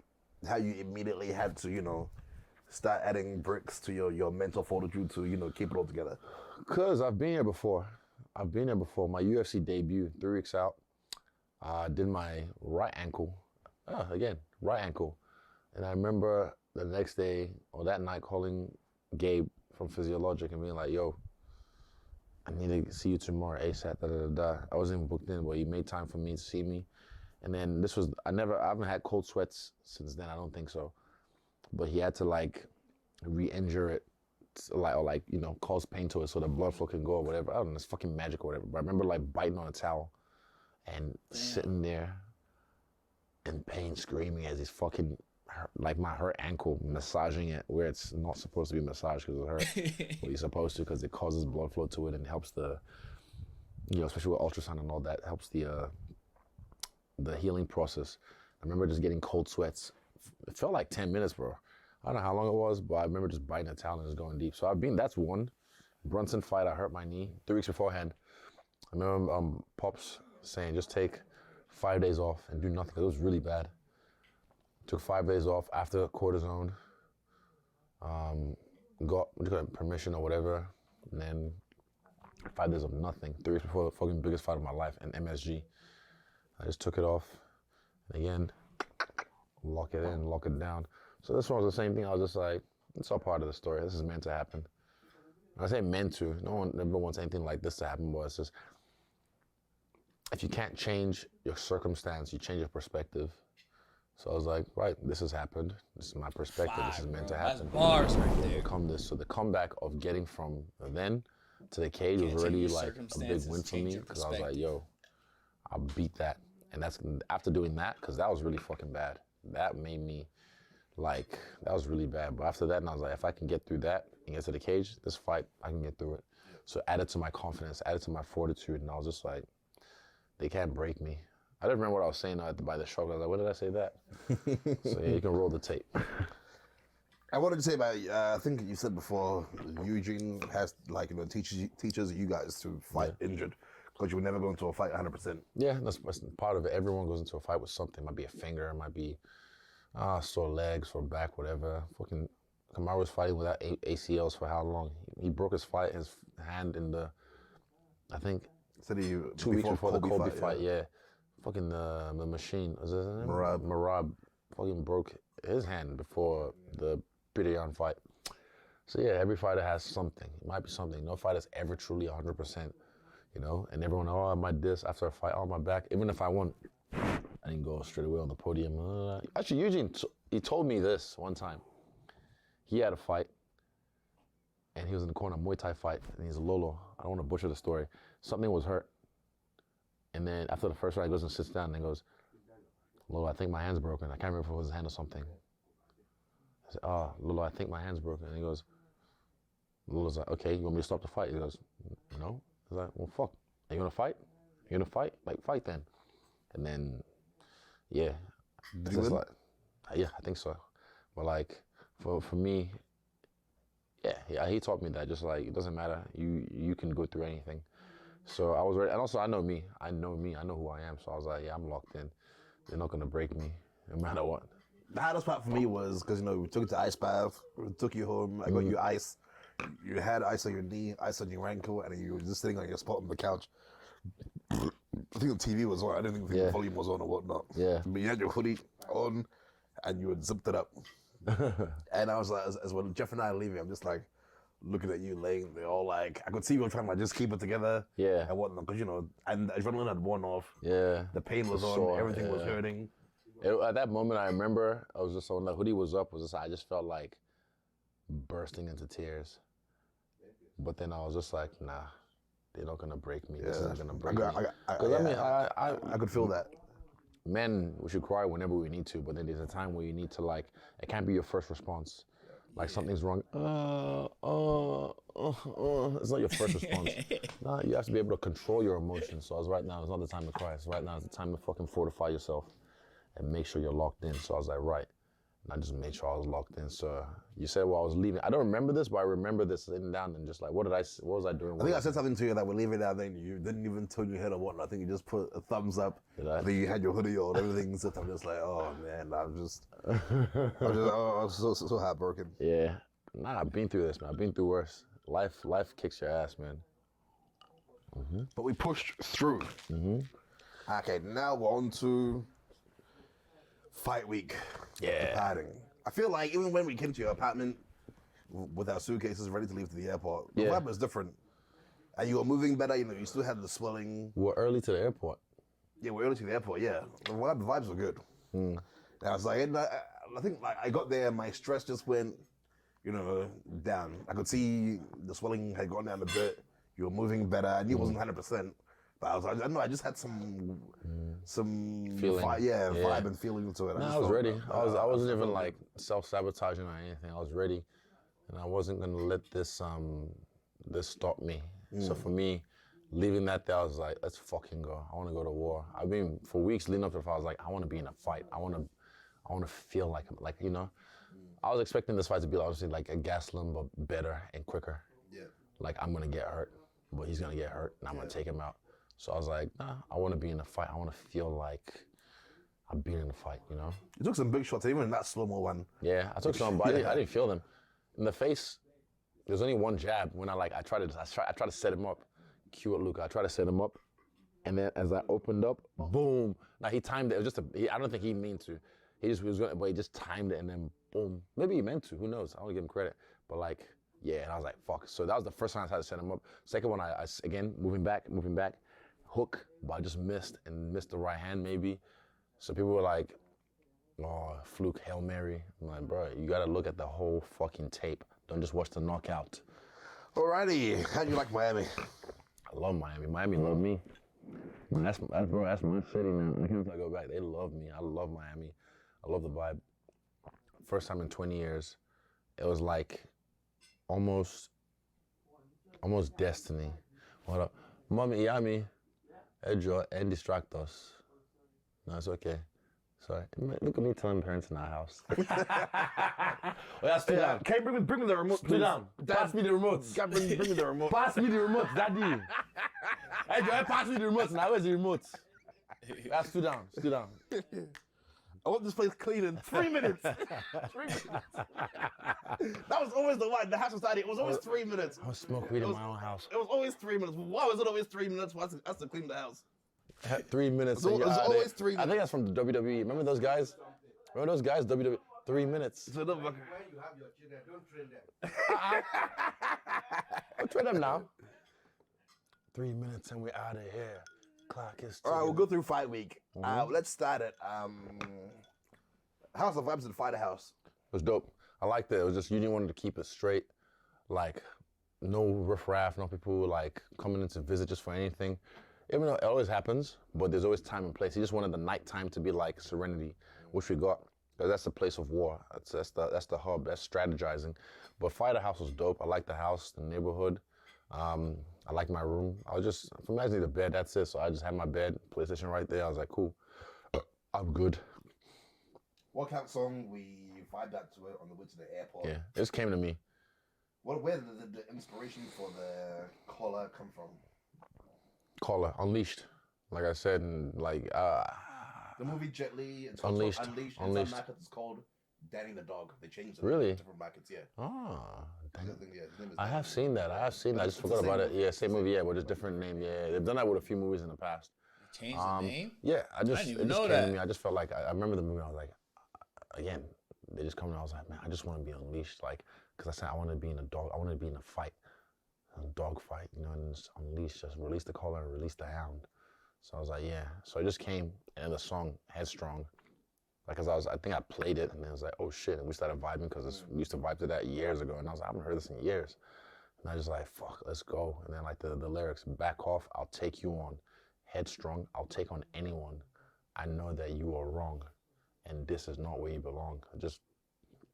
how you immediately had to, start adding bricks to your mental fortitude to, keep it all together. Cause I've been here before. My UFC debut, 3 weeks out. Did my right ankle. Right ankle. And I remember the next day or that night calling Gabe from Physiologic and being like, yo, I need to see you tomorrow ASAP, I wasn't even booked in, but he made time for me to see me. And then I haven't had cold sweats since then. I don't think so. But he had to like re-injure it, or cause pain to it so the blood flow can go or whatever. I don't know, it's fucking magic or whatever. But I remember like biting on a towel and sitting there in pain, screaming as he's fucking my hurt ankle, massaging it where it's not supposed to be massaged because it hurt. But you're supposed to because it causes blood flow to it and helps especially with ultrasound and all that, helps the healing process. I remember just getting cold sweats. It felt like 10 minutes, bro. I don't know how long it was, but I remember just biting a towel and just going deep. So that's one. Brunson fight, I hurt my knee 3 weeks beforehand. I remember Pops saying, just take 5 days off and do nothing. It was really bad. Took 5 days off after cortisone. Got permission or whatever. And then 5 days of nothing. 3 weeks before the fucking biggest fight of my life in MSG. I just took it off. And again, lock it in, lock it down. So this one was the same thing. I was just like, it's all part of the story. This is meant to happen. When I say meant to, no one ever wants anything like this to happen, but it's just, if you can't change your circumstance, you change your perspective. So I was like, right, this has happened. This is my perspective. This is meant to happen. That's bars right there. So the comeback of getting from then to the cage was already like a big win for me because I was like, yo, I'll beat that. And that's after doing that, because that was really fucking bad. That made me that was really bad. But after that, and I was like, if I can get through that and get to the cage, this fight, I can get through it. So added to my confidence, added to my fortitude, and I was just like, they can't break me. I don't remember what I was saying by the show. I was like, when did I say that? So yeah, you can roll the tape. I wanted to say about, I think you said before, Eugene has teaches you guys to fight injured because you would never go into a fight 100%. Yeah, that's part of it. Everyone goes into a fight with something. It might be a finger, it might be sore legs, sore back, whatever. Fucking Kamaru was fighting without ACLs for how long? He broke his hand in the, I think, 2 weeks before the Kobe fight, yeah. Fucking the machine, was his name? Marab fucking broke his hand before the Peter fight. So yeah, every fighter has something. It might be something. No fighter's ever truly 100%, and everyone, I might this after a fight, my back. Even if I won, I didn't go straight away on the podium. Actually, Eugene, he told me this one time. He had a fight, and he was in the corner, Muay Thai fight, and he's a Lolo. I don't want to butcher the story. Something was hurt. And then after the first round, he goes and sits down and he goes, Lolo, I think my hand's broken. I can't remember if it was his hand or something. I said, Lolo, I think my hand's broken. And he goes, Lolo's like, okay, you want me to stop the fight? He goes, no. He's like, well, fuck. Are you gonna fight? You gonna fight? Like, fight then. And then, yeah. Did you win? Yeah, I think so. But for me, yeah, he taught me that. Just it doesn't matter. You can go through anything. So I was ready, and also I know me, I know who I am. So I was like, yeah, I'm locked in. They're not gonna break me, no matter what. The hardest part for me was because we took it to ice bath, we took you home, I got you ice. You had ice on your knee, ice on your ankle, and you were just sitting on your spot on the couch. I think the TV was on. I didn't think the volume was on or whatnot. Yeah. But you had your hoodie on, and you had zipped it up. And I was like, as when Jeff and I are leaving, I'm just like, looking at you laying there, all I could see you were trying to just keep it together. Yeah. And whatnot, because and adrenaline had worn off. Yeah. The pain was on, everything was hurting. At that moment, I remember, I was just, when the hoodie was up, I just felt like bursting into tears. But then I was just like, nah, they're not gonna break me. This isn't gonna break me. I could feel that. Men, we should cry whenever we need to, but then there's a time where you need to it can't be your first response. Something's wrong. It's not your first response. No, you have to be able to control your emotions. So right now, it's not the time to cry. So right now, it's the time to fucking fortify yourself and make sure you're locked in. So I was like, right. And I just made sure I was locked in. So you said while I was leaving, I don't remember this, but I remember this sitting down and just what was I doing? I think I said something to you that we're leaving out then. You didn't even turn your head or whatnot. I think you just put a thumbs up. Did I? I think you had your hoodie on, everything. So I'm just like, oh man, I was so heartbroken. Yeah. Nah, I've been through this, man. I've been through worse. Life kicks your ass, man. Mm-hmm. But we pushed through. Mm-hmm. Okay, now we're on to fight week. Yeah. Departing. I feel like even when we came to your apartment with our suitcases ready to leave to the airport, the vibe was different. And you were moving better, you still had the swelling. We were early to the airport. Yeah, we went to the airport. Yeah, the vibes were good. And I was like, and I think like I got there, my stress just went, down. I could see the swelling had gone down a bit. You were moving better. I knew it wasn't 100%, but I was like, I don't know, I just had some Feeling. vibe and feeling to it. No, I was ready. I wasn't even like self-sabotaging or anything. I was ready, and I wasn't gonna let this stop me. So for me, leaving that there, I was like, let's fucking go. I want to go to war. I mean, for weeks leading up to the fight, I was like, I want to be in a fight. I want to feel like I was expecting this fight to be obviously like a Gastelum, but better and quicker. Yeah. Like I'm gonna get hurt, but he's gonna get hurt, and I'm gonna take him out. So I was like, nah, I want to be in a fight. I want to feel like I'm being in a fight, You took some big shots, even in that slow-mo one. Yeah, I took some, but I didn't feel them. In the face, there's only one jab. When I tried to set him up. Cue it, Luca. I tried to set him up, and then as I opened up, boom. Now he timed it. It was just I don't think he meant to. He was going, but he just timed it, and then boom. Maybe he meant to. Who knows? I don't give him credit. But like, yeah, and I was like, fuck. So that was the first time I tried to set him up. Second one, I again moving back, hook, but I just missed the right hand maybe. So people were like, oh, fluke, Hail Mary. I'm like, bro, you gotta look at the whole fucking tape. Don't just watch the knockout. Alrighty, how do you like Miami? I love Miami. Miami love me. That's my city now. If I go back, they love me. I love Miami. I love the vibe. First time in 20 years, it was like almost destiny. What up? Mami, Yami, Edjo, and distract us. No, it's okay. Sorry. Look at me telling parents in our house. Sit down. Can you bring me the remote? Sit down. Pass me the remote. Bring me the remote. Pass me the remote, daddy. Hey, Joe, pass me the remote now. Where's the remote? Sit down. I want this place clean in 3 minutes. 3 minutes. That was always the one. The house society, it was always 3 minutes. I was smoke weed in my own house. It was always 3 minutes. Why was it always 3 minutes? That's to clean the house. 3 minutes. It was always 3 minutes. I think that's from the WWE. Remember those guys? WWE. 3 minutes. So when you have your children, don't train them. I'll train them now. 3 minutes and we're out of here. Clock is ticking. All right, we'll go through fight week. Let's start it. How's the vibes in Fighter House? It was dope. I liked it. It was just, you wanted to keep it straight. Like, no riffraff, no people like coming in to visit just for anything. Even though it always happens, but there's always time and place. He just wanted the nighttime to be like serenity, which we got. Because that's the place of war. That's the hub. That's strategizing. But Fighter House was dope. I liked the house, the neighborhood. I liked my room. I was just, for me, I just need a bed. That's it. So I just had my bed, PlayStation right there. I was like, cool. I'm good. Walkout song, we vibed out to it on the way to the airport. Yeah, it just came to me. Where did the inspiration for the collar come from? Collar, Unleashed. Like I said, and like, The movie Jet Li, it's Unleashed. called Unleashed. Unleashed. In some markets, it's called Danny the Dog. They changed it. Really? To different markets, yeah. Ah, I think, yeah, his name is I Danny. have seen that. I just forgot about it. Yeah, same movie, yeah, but just different name. Yeah, they've done that with a few movies in the past. Change the name? Yeah, I didn't even it just know came that. to me. I just felt like, I remember the movie, I was like, again, they just come and I was like, man, I just want to be unleashed. Like, because I said, I want to be in a fight, a dog fight, and just unleash, just release the collar and release the hound. So I was like, yeah. So it just came, and the song, Headstrong, like, cause I think I played it, and then I was like, oh shit, and we started vibing, because we used to vibe to that years ago, and I was like, I haven't heard this in years. And I was just like, fuck, let's go. And then like the lyrics, back off, I'll take you on. Headstrong, I'll take on anyone. I know that you are wrong, and this is not where you belong. Just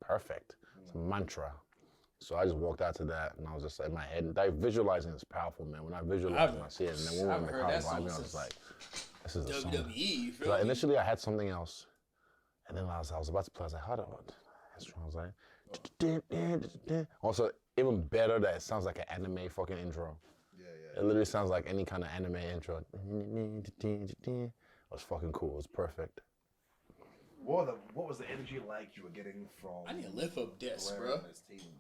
perfect. It's a mantra. So I just walked out to that, and I was just in my head. That visualizing is powerful, man. When I visualize it, I see it, and then when we were in the car vibing, I was like, this is the song. WWE, you feel Like, me? initially, I had something else, and then I was about to play. I was like, hold on. Headstrong. I was like, also even better that it sounds like an anime fucking intro. Yeah. It literally sounds like any kind of anime intro. It was fucking cool. It was perfect. What was the energy like you were getting from? I need to lift up this, Blair bro. and his team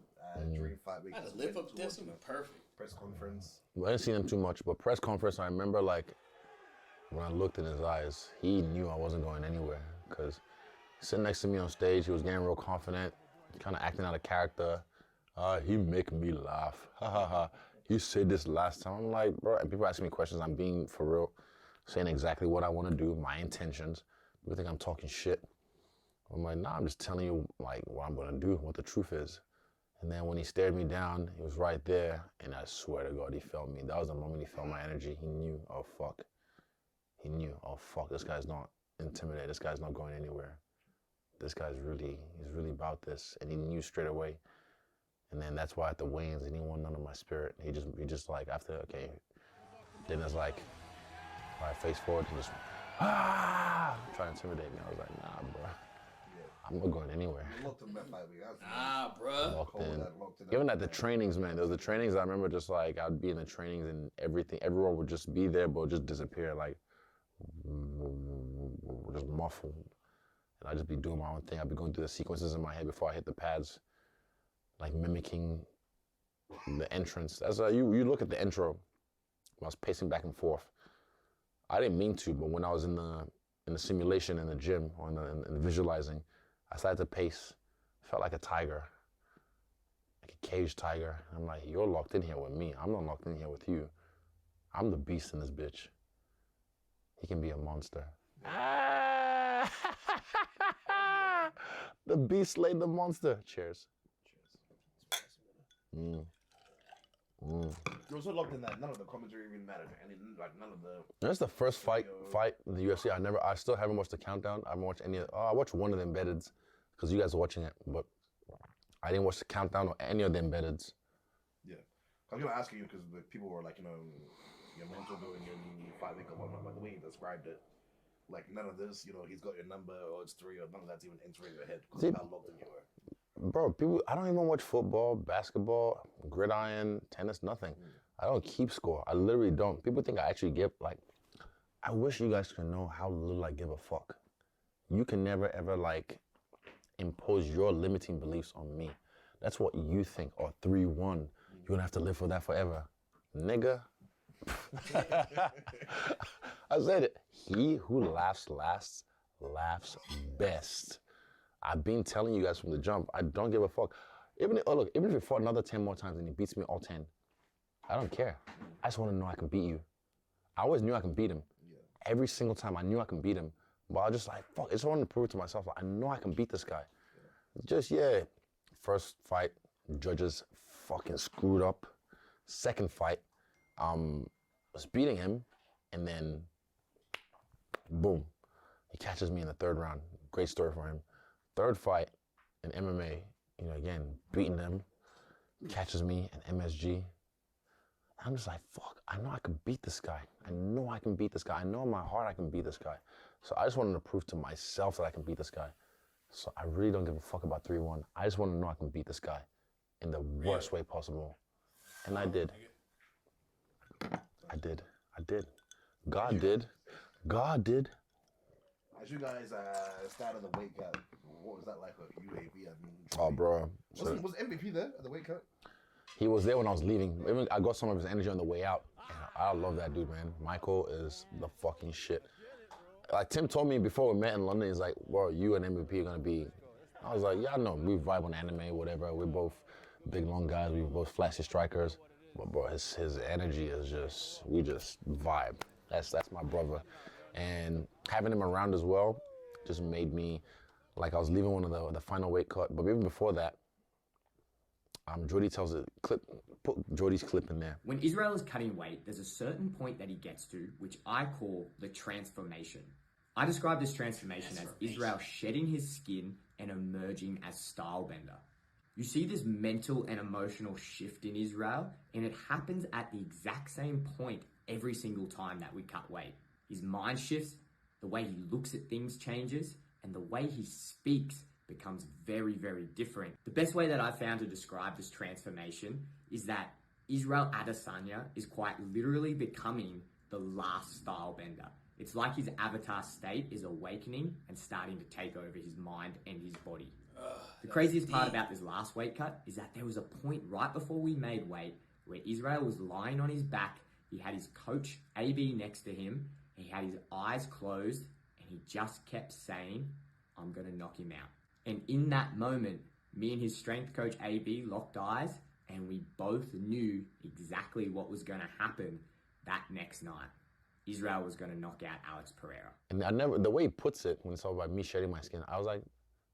during fight week? I had Just to lift went up this towards, would be perfect. press conference. I didn't see him too much, but press conference, I remember like when I looked in his eyes, he knew I wasn't going anywhere, because sitting next to me on stage, he was getting real confident, kind of acting out of character. He make me laugh. Ha ha ha. You said this last time. I'm like, bro, and people ask me questions, I'm being for real. saying exactly what I want to do, my intentions. People think I'm talking shit. I'm like, nah, I'm just telling you like what I'm gonna do, what the truth is. And then when he stared me down, he was right there, and I swear to God, he felt me. That was the moment he felt my energy. He knew, oh fuck. He knew, oh fuck, this guy's not intimidated. This guy's not going anywhere. This guy's he's really about this. And he knew straight away. And then that's why at the weigh-ins, he didn't want none of my spirit. He just like, after, okay. Then it's like, all right, face forward, and just, try to intimidate me. I was like, nah, bro. I'm not going anywhere. Nah, bro. Locked in. Even at the trainings, man, there was the trainings, I remember just like, I'd be in the trainings and everyone would just be there, but just disappear, like, just muffled. And I'd just be doing my own thing. I'd be going through the sequences in my head before I hit the pads, like mimicking the entrance. That's you look at the intro, when I was pacing back and forth. I didn't mean to, but when I was in the simulation in the gym or in the visualizing, I started to pace. Felt like a tiger, like a caged tiger. I'm like, you're locked in here with me. I'm not locked in here with you. I'm the beast in this bitch. He can be a monster. Ah! The beast slayed the monster. Cheers. You're so locked in that none of the commentary even mattered. None of the. That's the first fight in the UFC. I still haven't watched the countdown. I haven't watched any. I watched one of the embeddeds because you guys are watching it, but I didn't watch the countdown or any of the embeddeds. Yeah, I was gonna ask you because the people were like, your mentor doing your fight week or whatnot. Like the way you described it, like none of this, he's got your number or it's 3 or none of that's even entering your head because of how locked in you were. Bro, people, I don't even watch football, basketball, gridiron, tennis, nothing. I don't keep score. I literally don't. People think I actually give, like, I wish you guys could know how little I give a fuck. You can never, ever, like, impose your limiting beliefs on me. That's what you think. Or 3-1. You're gonna have to live for that forever. Nigga. I said it. He who laughs last, laughs best. I've been telling you guys from the jump, I don't give a fuck. Even if he fought another 10 more times and he beats me all 10, I don't care. I just want to know I can beat you. I always knew I can beat him. Yeah. Every single time I knew I can beat him. But I was just like, fuck, I just wanted to prove it to myself. Like, I know I can beat this guy. Yeah. First fight, judges fucking screwed up. Second fight, was beating him, and then, boom, he catches me in the third round. Great story for him. Third fight in MMA, again, beating him, catches me in MSG. I'm just like, fuck, I know I can beat this guy. I know I can beat this guy. I know in my heart I can beat this guy. So I just wanted to prove to myself that I can beat this guy. So I really don't give a fuck about 3-1. I just want to know I can beat this guy in the worst way possible. And I did. I did. God did. As you guys started the weight cut, what was that like with UAB? Oh, bro. Was MVP there at the weight cut? He was there when I was leaving. Even I got some of his energy on the way out. I love that dude, man. Michael is the fucking shit. Like Tim told me before we met in London, he's like, bro, you and MVP are gonna be. I was like, yeah, I know. We vibe on anime, whatever. We're both big, long guys. We're both flashy strikers. But bro, his energy is we just vibe. That's my brother. And having him around as well just made me, like I was leaving one of the final weight cut. But even before that, Jordy tells a clip, put Jordy's clip in there. When Israel is cutting weight, there's a certain point that he gets to, which I call the transformation. I describe this transformation as Israel shedding his skin and emerging as Stylebender. You see this mental and emotional shift in Israel, and it happens at the exact same point every single time that we cut weight. His mind shifts, the way he looks at things changes, and the way he speaks becomes very, very different. The best way that I've found to describe this transformation is that Israel Adesanya is quite literally becoming the last Stylebender. It's like his avatar state is awakening and starting to take over his mind and his body. The craziest part about this last weight cut is that there was a point right before we made weight where Israel was lying on his back, he had his coach AB next to him, he had his eyes closed, and he just kept saying, I'm gonna knock him out. And in that moment, me and his strength coach AB locked eyes, and we both knew exactly what was gonna happen that next night. Israel was going to knock out Alex Pereira. And the way he puts it, when it's all about me shedding my skin, I was like,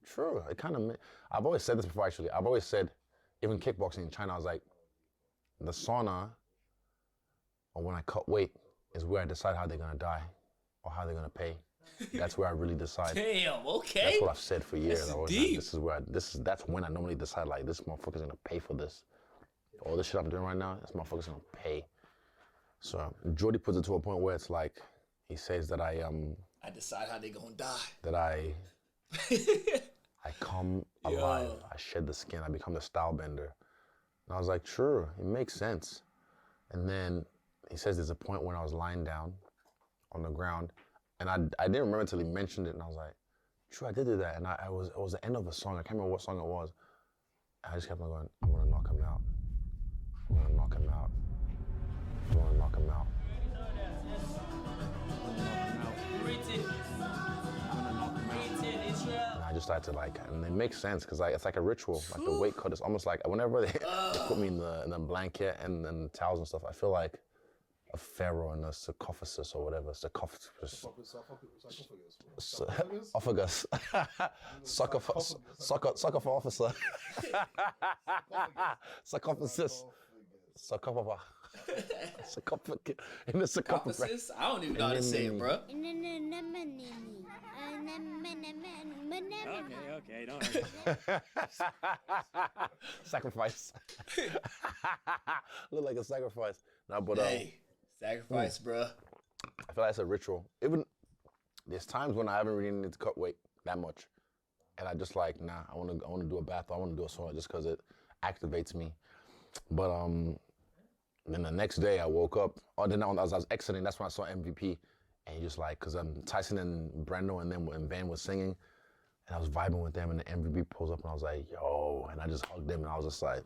true. It kind of, I've always said this before, actually. I've always said, even kickboxing in China, I was like, the sauna, or when I cut weight, is where I decide how they're going to die or how they're going to pay. That's where I really decide. Damn, okay. That's what I've said for years. That's I was deep. like, that's when I normally decide, like, this motherfucker's going to pay for this. All this shit I'm doing right now, this motherfucker's going to pay. So Jordy puts it to a point where it's like, he says that I decide how they gonna die. that I come alive. I shed the skin. I become the Stylebender. And I was like, true, it makes sense. And then he says there's a point when I was lying down on the ground, and I didn't remember until he mentioned it, and I was like, true, I did do that. And it was the end of a song. I can't remember what song it was. And I just kept on going, I'm gonna knock him out. I'm gonna knock him out. I'm gonna knock him out. And I just started to like, and it makes sense because it's like a ritual, like the weight cut is almost like whenever they put me in the blanket and the towels and stuff, I feel like a pharaoh in a sarcophagus or whatever, sarcophagus. Sarcophagus. Sarcophagus officer. Sarcophagus. Sarcophagus. Sarcophagus. In the sarcophagus. I don't even know how to say it, bro. Okay, don't. Sacrifice. Look like a sacrifice. Nah, but Hey, sacrifice, bro. I feel like it's a ritual. Even there's times when I haven't really needed to cut weight that much, and I just like, nah, I want to do a bath. I want to do a sauna just because it activates me. But then the next day I woke up. Oh, then as I was exiting, that's when I saw MVP, and he just like, cause Tyson and Brando, and then when Van was singing, and I was vibing with them, and the MVP pulls up, and I was like, yo, and I just hugged him, and I was just like,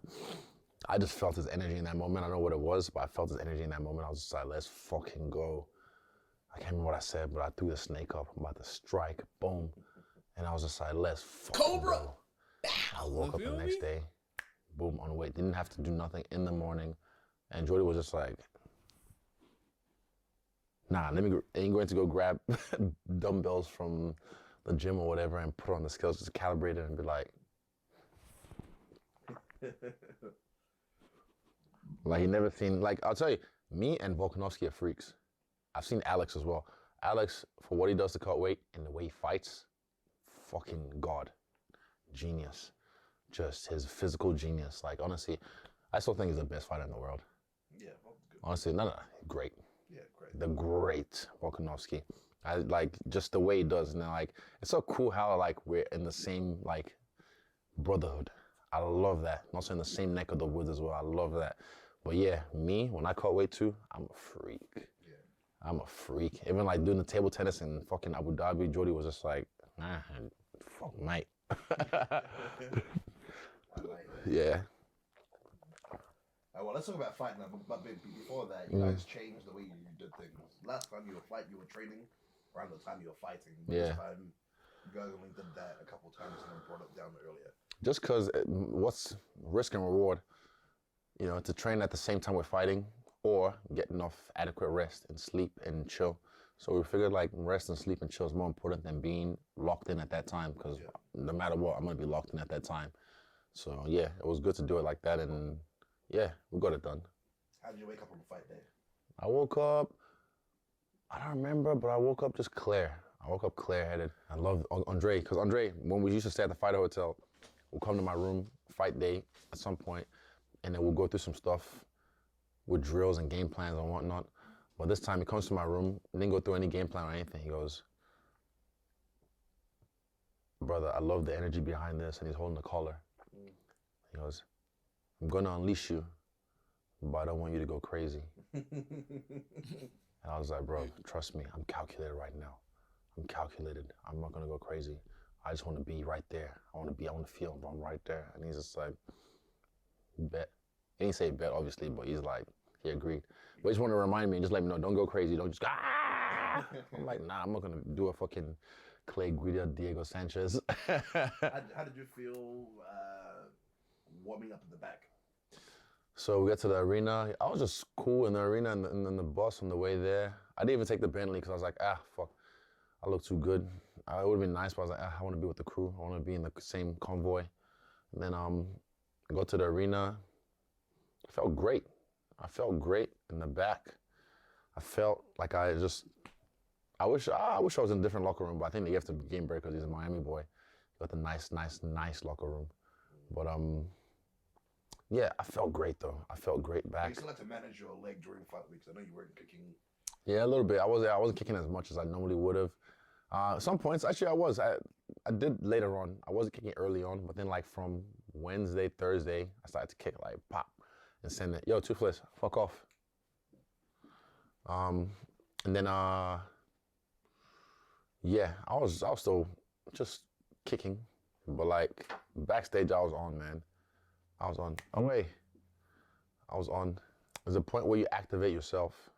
I just felt his energy in that moment. I don't know what it was, but I felt his energy in that moment. I was just like, let's fucking go. I can't remember what I said, but I threw the snake up. I'm about to strike, boom. And I was just like, let's fucking Cobra. go. I woke up the next day, boom, on weight. Didn't have to do nothing in the morning. And Jordy was just like, nah, ain't going to go grab dumbbells from the gym or whatever and put on the scales, just calibrate it and be like, like he never seen, like I'll tell you, me and Volkanovski are freaks. I've seen Alex as well. Alex, for what he does to cut weight and the way he fights, fucking God, genius. Just his physical genius. Like honestly, I still think he's the best fighter in the world. Yeah, well, good. Honestly, no, great. Yeah, great. The great Volkanovski. I like just the way he does, and then, like it's so cool how like we're in the same like brotherhood. I love that. I'm also in the same neck of the woods as well. I love that. But yeah, me when I cut weight too, I'm a freak. Yeah. I'm a freak. Even like doing the table tennis in fucking Abu Dhabi, Jordy was just like, nah, fuck mate. Yeah. Well, let's talk about fight now. But before that, you guys changed the way you did things. Last time you were fighting, you were training around the time you were fighting. But Yeah. This time, you guys only did that a couple times and then brought it down earlier. Just because what's risk and reward, you know, to train at the same time we're fighting or get enough adequate rest and sleep and chill. So we figured like rest and sleep and chill is more important than being locked in at that time because no matter what, I'm going to be locked in at that time. So yeah, it was good to do it like that and yeah, we got it done. How did you wake up on the fight day? I woke up, I don't remember, but I woke up just clear. I woke up clear-headed. I love Andre, because Andre, when we used to stay at the Fighter Hotel, we'll come to my room, fight day at some point, and then we'll go through some stuff with drills and game plans and whatnot. But this time he comes to my room, didn't go through any game plan or anything. He goes, brother, I love the energy behind this, and he's holding the collar. He goes, I'm gonna unleash you, but I don't want you to go crazy. And I was like, bro, trust me, I'm calculated right now. I'm calculated. I'm not gonna go crazy. I just want to be right there. I want to be on the field, but I'm right there. And he's just like, bet. He didn't say bet, obviously, but he's like, he agreed. But he just wanted to remind me, just let me know, don't go crazy. Don't just go, ah! I'm like, nah, I'm not gonna do a fucking Clay Guida, Diego Sanchez. How did you feel warming up in the back? So we get to the arena. I was just cool in the arena and in the bus on the way there. I didn't even take the Bentley because I was like, fuck, I look too good. It would have been nice, but I was like, I want to be with the crew. I want to be in the same convoy. And then I go to the arena. I felt great. I felt great in the back. I felt like I wish I was in a different locker room, but I think they gave to Game Break because he's a Miami boy. He got the nice locker room. But yeah, I felt great though. I felt great back. You still had to manage your leg during fight weeks. I know you weren't kicking. Yeah, a little bit. I wasn't kicking as much as I normally would have. Some points, actually, I was. I did later on. I wasn't kicking early on, but then like from Wednesday, Thursday, I started to kick like pop and send it. Yo, toothless, fuck off. And then yeah, I was still just kicking, but like backstage, I was on, man. I was on. Oh wait, I was on. There's a point where you activate yourself.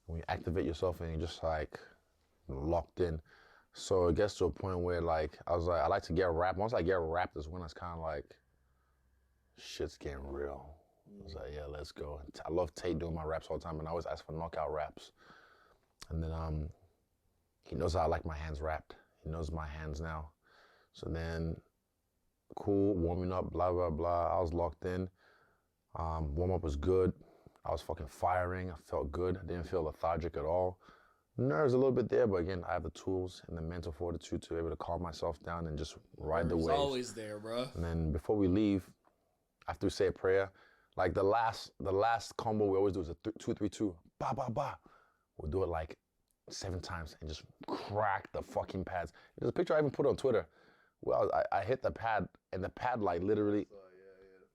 When you activate yourself and you're just like locked in. So it gets to a point where like, I was like, I like to get wrapped. Once I get wrapped is when it's kind of like, shit's getting real. I was like, yeah, let's go. I love Tate doing my raps all the time and I always ask for knockout raps. And then he knows how I like my hands wrapped. He knows my hands now. So then, cool, warming up, blah, blah, blah. I was locked in. Warm up was good. I was fucking firing. I felt good. I didn't feel lethargic at all. Nerves a little bit there, but again, I have the tools and the mental fortitude to be able to calm myself down and just ride the waves. It's always there, bro. And then before we leave, after we say a prayer, like the last combo we always do is a 2-3-2. Ba ba ba. We'll do it like 7 times and just crack the fucking pads. There's a picture I even put on Twitter. Well, I hit the pad and the pad like literally.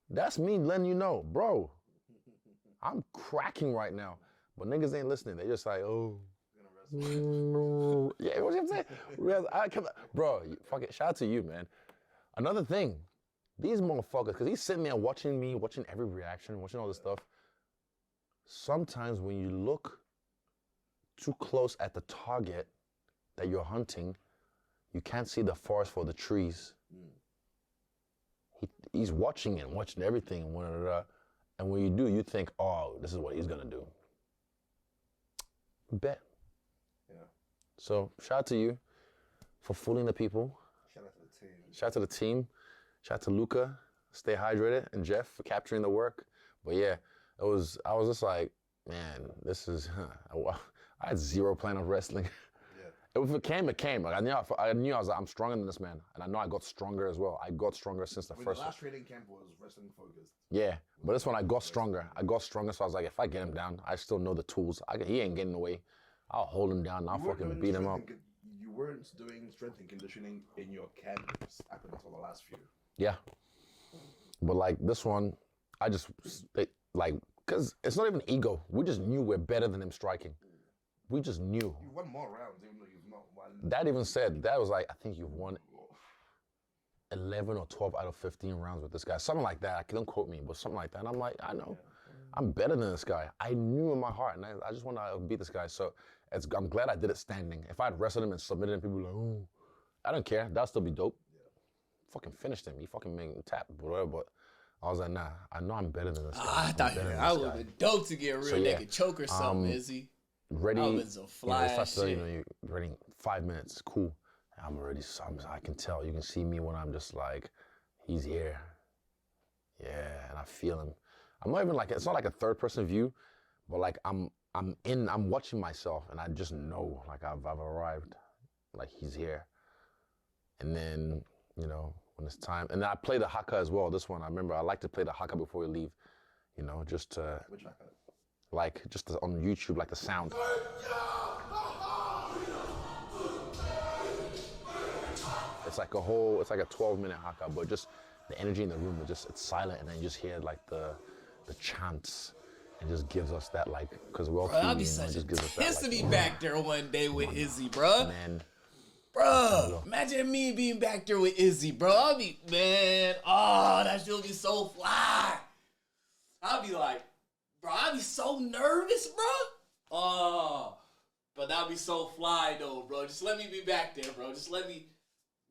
That's me letting you know, bro. I'm cracking right now, but niggas ain't listening. They just like, oh. Yeah, what you saying? Bro, fuck it. Shout out to you, man. Another thing, these motherfuckers, because he's sitting there watching me, watching every reaction, watching all this stuff. Sometimes when you look too close at the target that you're hunting, you can't see the forest for the trees. He's watching it, watching everything, and when you do, you think, oh, this is what he's gonna do. Bet. Yeah. So shout out to you for fooling the people. Shout out to the team. Shout out to the team. Shout out to Luca, stay hydrated, and Jeff for capturing the work. But yeah, I was just like, man, this is. I had zero plan of wrestling. If it came, it came. Like I knew I was like, I'm stronger than this man, and I know I got stronger as well. I got stronger since the first. The last training camp was wrestling focused. Yeah, but this one I got stronger. So I was like, if I get him down, I still know the tools. He ain't getting away. I'll hold him down. I'll fucking beat him up. You weren't doing strength and conditioning in your camps up until the last few. Yeah, but like this one, I just because it's not even ego. We just knew we're better than him striking. We just knew. You won more rounds, even though you've not won. That even said, that was like, I think you've won 11 or 12 out of 15 rounds with this guy. Something like that. Don't quote me, but something like that. And I'm like, I know. I'm better than this guy. I knew in my heart, and I just want to beat this guy. So I'm glad I did it standing. If I'd wrestled him and submitted him, people would be like, oh, I don't care. That'll still be dope. Fucking finished him. He fucking made him tap, whatever. But I was like, nah, I know I'm better than this guy. I thought I would have been dope to get a real naked choke or something, Izzy. Ready, you're ready 5 minutes, cool. I'm already, I can tell, you can see me when I'm just like, he's here. Yeah, and I feel him. I'm not even like, it's not like a third person view, but like I'm watching myself and I just know like I've arrived, like he's here. And then, when it's time, and I play the haka as well, this one, I remember I like to play the haka before we leave, just to. Which haka? Like just on YouTube, like the sound. It's like a 12-minute haka, but just the energy in the room, it's silent, and then you just hear like the chants, and just gives us that like, because we're all bro, I'll be such intensity back there one day with Izzy, bro. Man, bro, imagine me being back there with Izzy, bro. I'll be, man, oh, that shit'll be so fly. I'll be like, bro, I'd be so nervous, bro. Oh, but that'd be so fly, though, bro. Just let me be back there, bro. Just let me,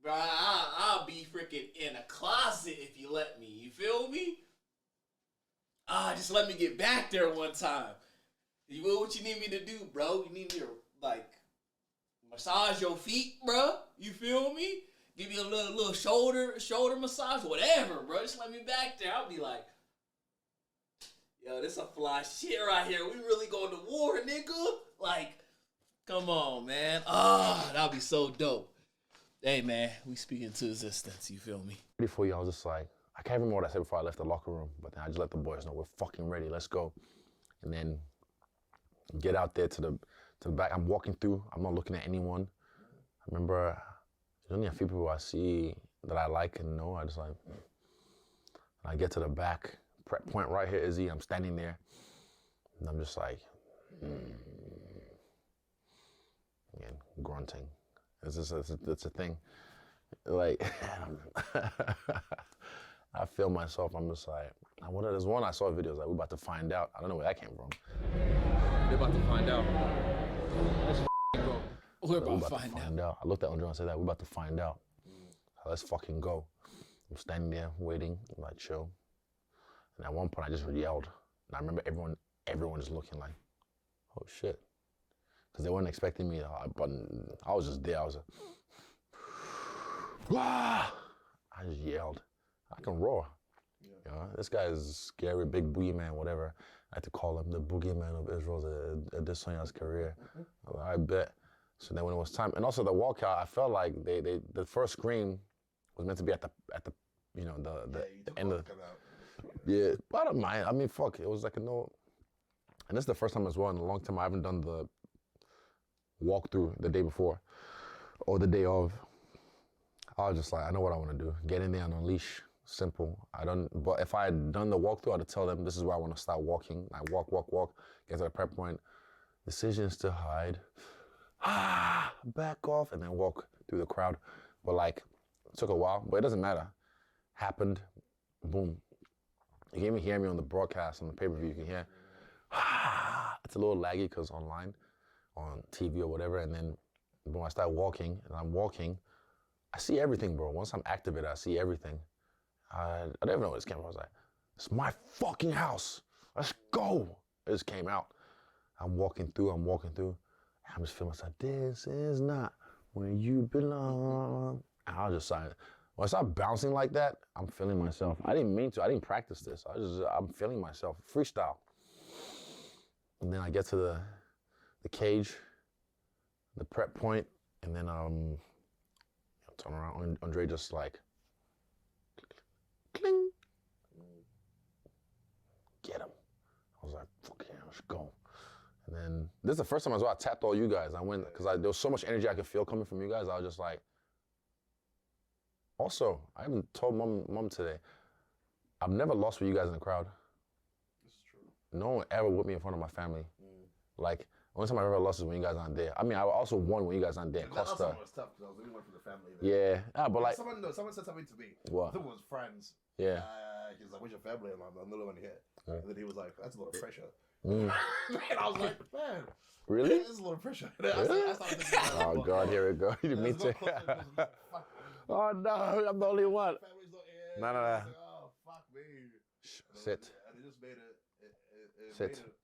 bro. I'll be freaking in a closet if you let me. You feel me? Just let me get back there one time. What you need me to do, bro? You need me to, like, massage your feet, bro? You feel me? Give you a little shoulder massage, whatever, bro. Just let me back there. I'll be like, yo, this a fly shit right here. We really going to war, nigga. Like, come on, man. That'll be so dope. Hey, man, we speak into existence. You feel me? Before you, I was just like, I can't remember what I said before I left the locker room, but then I just let the boys know we're fucking ready. Let's go. And then get out there to the back. I'm walking through. I'm not looking at anyone. I remember there's only a few people I see that I like and know. I just like, and I get to the back, prep point right here, Izzy. I'm standing there, and I'm just like, again, grunting. It's a thing. Like, I feel myself. I'm just like, there's one I saw videos like, we're about to find out. I don't know where that came from. We're about to find out. Let's go. We're about to find out. I looked at Andre and said that, we're about to find out. So let's fucking go. I'm standing there waiting, I'm like, chill. And at one point I just yelled. And I remember everyone just looking like, oh shit. Because they weren't expecting me, but I was just there. I was like, wah! I just yelled. I can roar. Yeah. You know, this guy is scary, big boogeyman, whatever. I had to call him the boogeyman of Israel's Adesanya's career. I bet. So then when it was time, and also the walkout, I felt like the first scream was meant to be at the you know, the end of. Yeah, but I don't mind. I mean, fuck, it was like a no. And this is the first time as well in a long time I haven't done the walkthrough the day before or the day of. I was just like, I know what I want to do. Get in there and unleash. Simple. But if I had done the walkthrough, I'd tell them this is where I want to start walking. I walk, get to the prep point. Decisions to hide. Back off, and then walk through the crowd. But like, it took a while, but it doesn't matter. Happened, boom. You can even hear me on the broadcast, on the pay-per-view, you can hear, it's a little laggy because online, on TV or whatever, and then when I start walking, and I'm walking, I see everything, bro. Once I'm activated, I see everything. I don't even know where this came from. I was like, it's my fucking house. Let's go. It just came out. I'm walking through. I'm just feeling myself, this is not where you belong. And I was just silent. When I start bouncing like that, I'm feeling myself. I didn't mean to. I didn't practice this. I'm feeling myself. Freestyle. And then I get to the cage, the prep point, and then turn around. Andre just like, cling. Get him. I was like, fuck yeah, let's go. And then this is the first time as well I tapped all you guys. I went, because there was so much energy I could feel coming from you guys. I was just like, also, I haven't told mom today, I've never lost with you guys in the crowd. This is true. No one ever whipped me in front of my family. Like, only time I ever lost is when you guys aren't there. I mean, I also won when you guys aren't there. That Costa. was tough because I was the only one from the family there. Yeah, but like. Someone said something to me. What? I think it was friends. Yeah. He was like, where's your family? And I'm the only one here. Yeah. And then he was like, that's a lot of pressure. Mm. And I was like, man. Really? This is a lot of pressure. Really? I started thinking, Oh God, here we go. You didn't mean to. Oh no, I'm the only one. Family's not here. No. I was like, oh, fuck me. Sit. And it just made it Sit. made it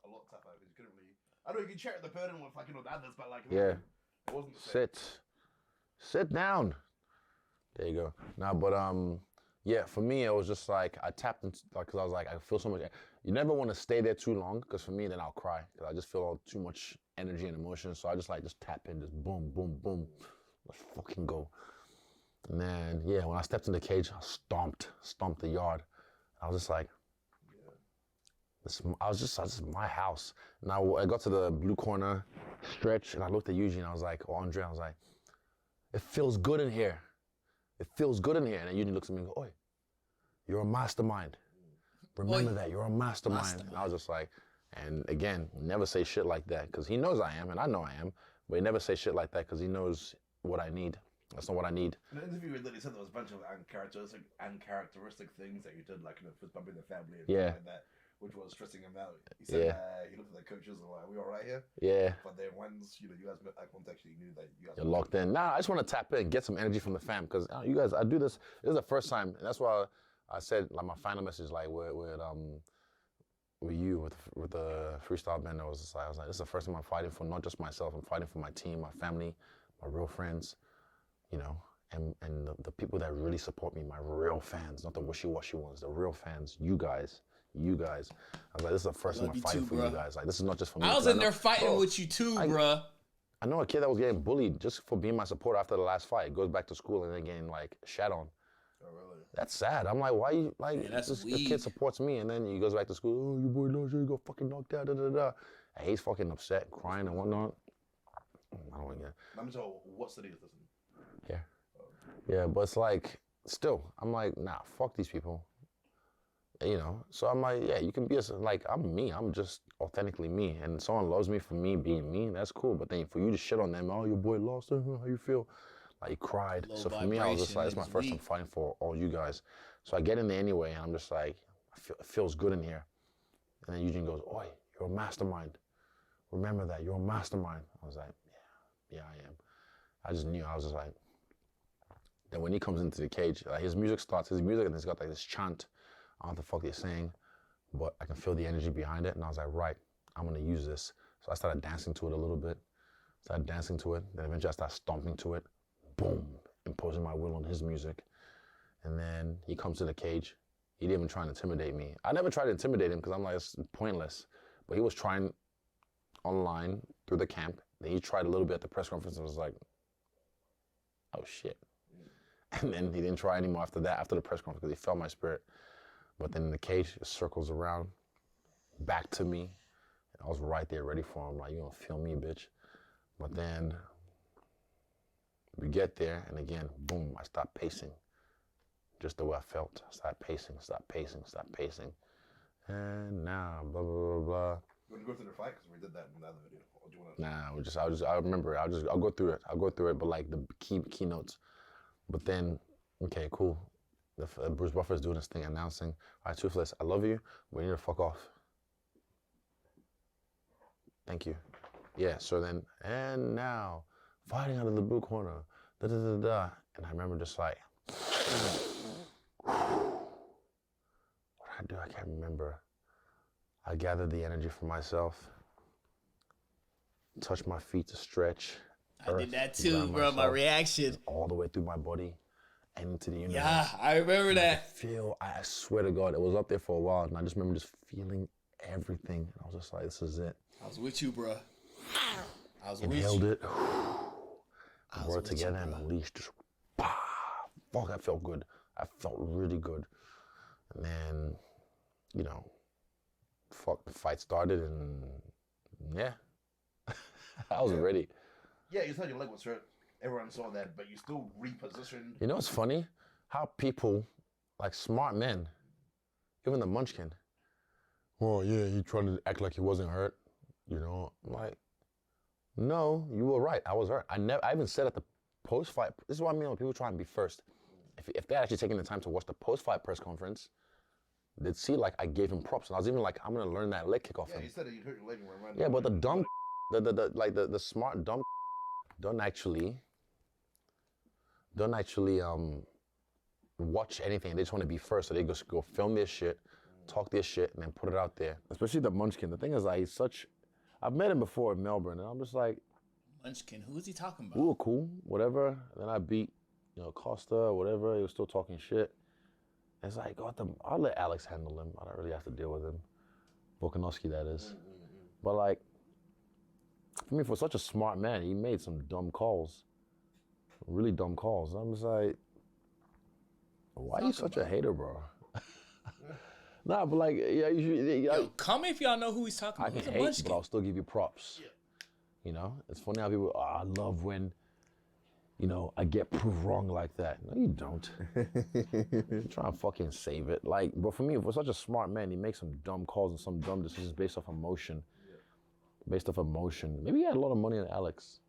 a lot tougher because you couldn't really. I know you can share the burden with like, you know, the others, but like, Yeah. it wasn't the same. Sit down. There you go. Nah, but yeah, for me it was just like I tapped into, like, cause I was like, I feel so much. You never want to stay there too long, because for me then I'll cry, because I just feel too much energy and emotion. So I just tap in, just boom, boom, boom. Let's fucking go. And then yeah, when I stepped in the cage, I stomped the yard. I was just like, this is my house. Now I got to the blue corner stretch, and I looked at Eugene, and I was like, Andre, I was like, it feels good in here. It feels good in here. And then Eugene looks at me and goes, oi, you're a mastermind. Remember that, you're a mastermind. And I was just like, and again, never say shit like that, because he knows I am, and I know I am, but he never say shit like that because he knows what I need. That's not what I need. In the interview, he said there was a bunch of uncharacteristic things that you did, like, you know, fist bumping the family and things like that, which was stressing him out. He said he looked at the coaches and like, are we all right here? Yeah. But then once, you know, you guys met eye contact, you knew that you guys You're locked in. Nah, I just want to tap in, get some energy from the fam, because you guys, I do this. This is the first time, and that's why I said, like, my final message, like, with with you, with the freestyle band, I was like, this is the first time I'm fighting for not just myself. I'm fighting for my team, my family, my real friends, you know, and the people that really support me, my real fans, not the wishy-washy ones, the real fans, you guys. I was like, this is the first time I'm fighting for you guys. Like, this is not just for me. I was in there fighting with you too, bruh. I know a kid that was getting bullied just for being my supporter after the last fight. Goes back to school and then getting like shat on. Oh, really? That's sad. I'm like, why you like that's this weak. kid supports me and then he goes back to school, oh, your boy knows you got fucking knocked out, da da da. And he's fucking upset, crying and whatnot. I don't get it. I'm just what city is this in? Yeah. Yeah, but it's like, still, I'm like, nah, fuck these people. You know, so I'm like, yeah, you can be like, I'm me. I'm just authentically me. And someone loves me for me being me, that's cool. But then for you to shit on them, oh, your boy lost, how you feel? Like, he cried. Low so for me, I was just like, it's my first time weak. fighting for all you guys. So I get in there anyway, and I'm just like, it feels good in here. And then Eugene goes, oi, you're a mastermind. Remember that, you're a mastermind. I was like, yeah, I am. I just knew, I was just like, then when he comes into the cage, like his music and he's got like this chant. I don't know what the fuck they're saying, but I can feel the energy behind it. And I was like, right, I'm gonna use this. So I started dancing to it a little bit. Then eventually I started stomping to it. Boom, imposing my will on his music. And then he comes to the cage. He didn't even try to intimidate me. I never tried to intimidate him because I'm like, it's pointless. But he was trying online through the camp. Then he tried a little bit at the press conference and was like, oh shit. And then he didn't try anymore after that, after the press conference, because he felt my spirit. But then in the cage, it circles around, back to me. I was right there ready for him, like, you gonna feel me, bitch. But then we get there, and again, boom, I start pacing. Just the way I felt. I start pacing. And now, blah, blah, blah, blah. You want to go through the fight? Because we did that in the other video. Or do you want to... Nah, I remember, I'll go through it, but like the keynotes. But then, okay, cool. Bruce Buffer is doing this thing announcing, all right, Toothless, I love you, but you need to fuck off. Thank you. Yeah, so then, and now, fighting out of the blue corner, da da da da. And I remember just like, what did I do? I can't remember. I gathered the energy for myself, touched my feet to stretch. I did that too, bro, my reaction. All the way through my body. And into the universe. Yeah, I remember that. I swear to God, it was up there for a while, and I just remember just feeling everything. I was just like, this is it. I was with you, bro. I was with you. Inhaled it. Worked together and unleashed. Just, fuck, that felt good. I felt really good. And then, you know, fuck, the fight started, and yeah, I was ready. Yeah, you said your leg was hurt. Everyone saw that, but you still repositioned. You know what's funny? How people, like smart men, even the Munchkin, oh yeah, he tried to act like he wasn't hurt. You know, I'm like, no, you were right. I was hurt. I even said at the post-fight, this is what I mean when people try and be first. If they're actually taking the time to watch the post-fight press conference, they'd see like I gave him props. And I was even like, I'm gonna learn that leg kick off him. Yeah, you said that you hurt your leg and went around. Yeah, but the dumb, the smart dumb don't actually watch anything. They just want to be first, so they just go film their shit, talk their shit, and then put it out there. Especially the Munchkin. The thing is, like, I've met him before in Melbourne, and I'm just like, Munchkin, who is he talking about? we were cool, whatever. Then I beat, Costa or whatever. He was still talking shit. It's like, I'll let Alex handle him. I don't really have to deal with him. Volkanovski, that is. But like, for me, for such a smart man, he made some dumb calls. Really dumb calls. And I'm just like, why are you such a hater, bro? Nah, but like, yeah, Yo, comment if y'all know who he's talking I about. can He's a hate, but I'll still give you props. Yeah. You know, it's funny how people, I love when, I get proved wrong like that. No, you don't. Try and fucking save it. Like, but for me, for such a smart man, he makes some dumb calls and some dumb decisions based off emotion. Maybe he had a lot of money on Alex.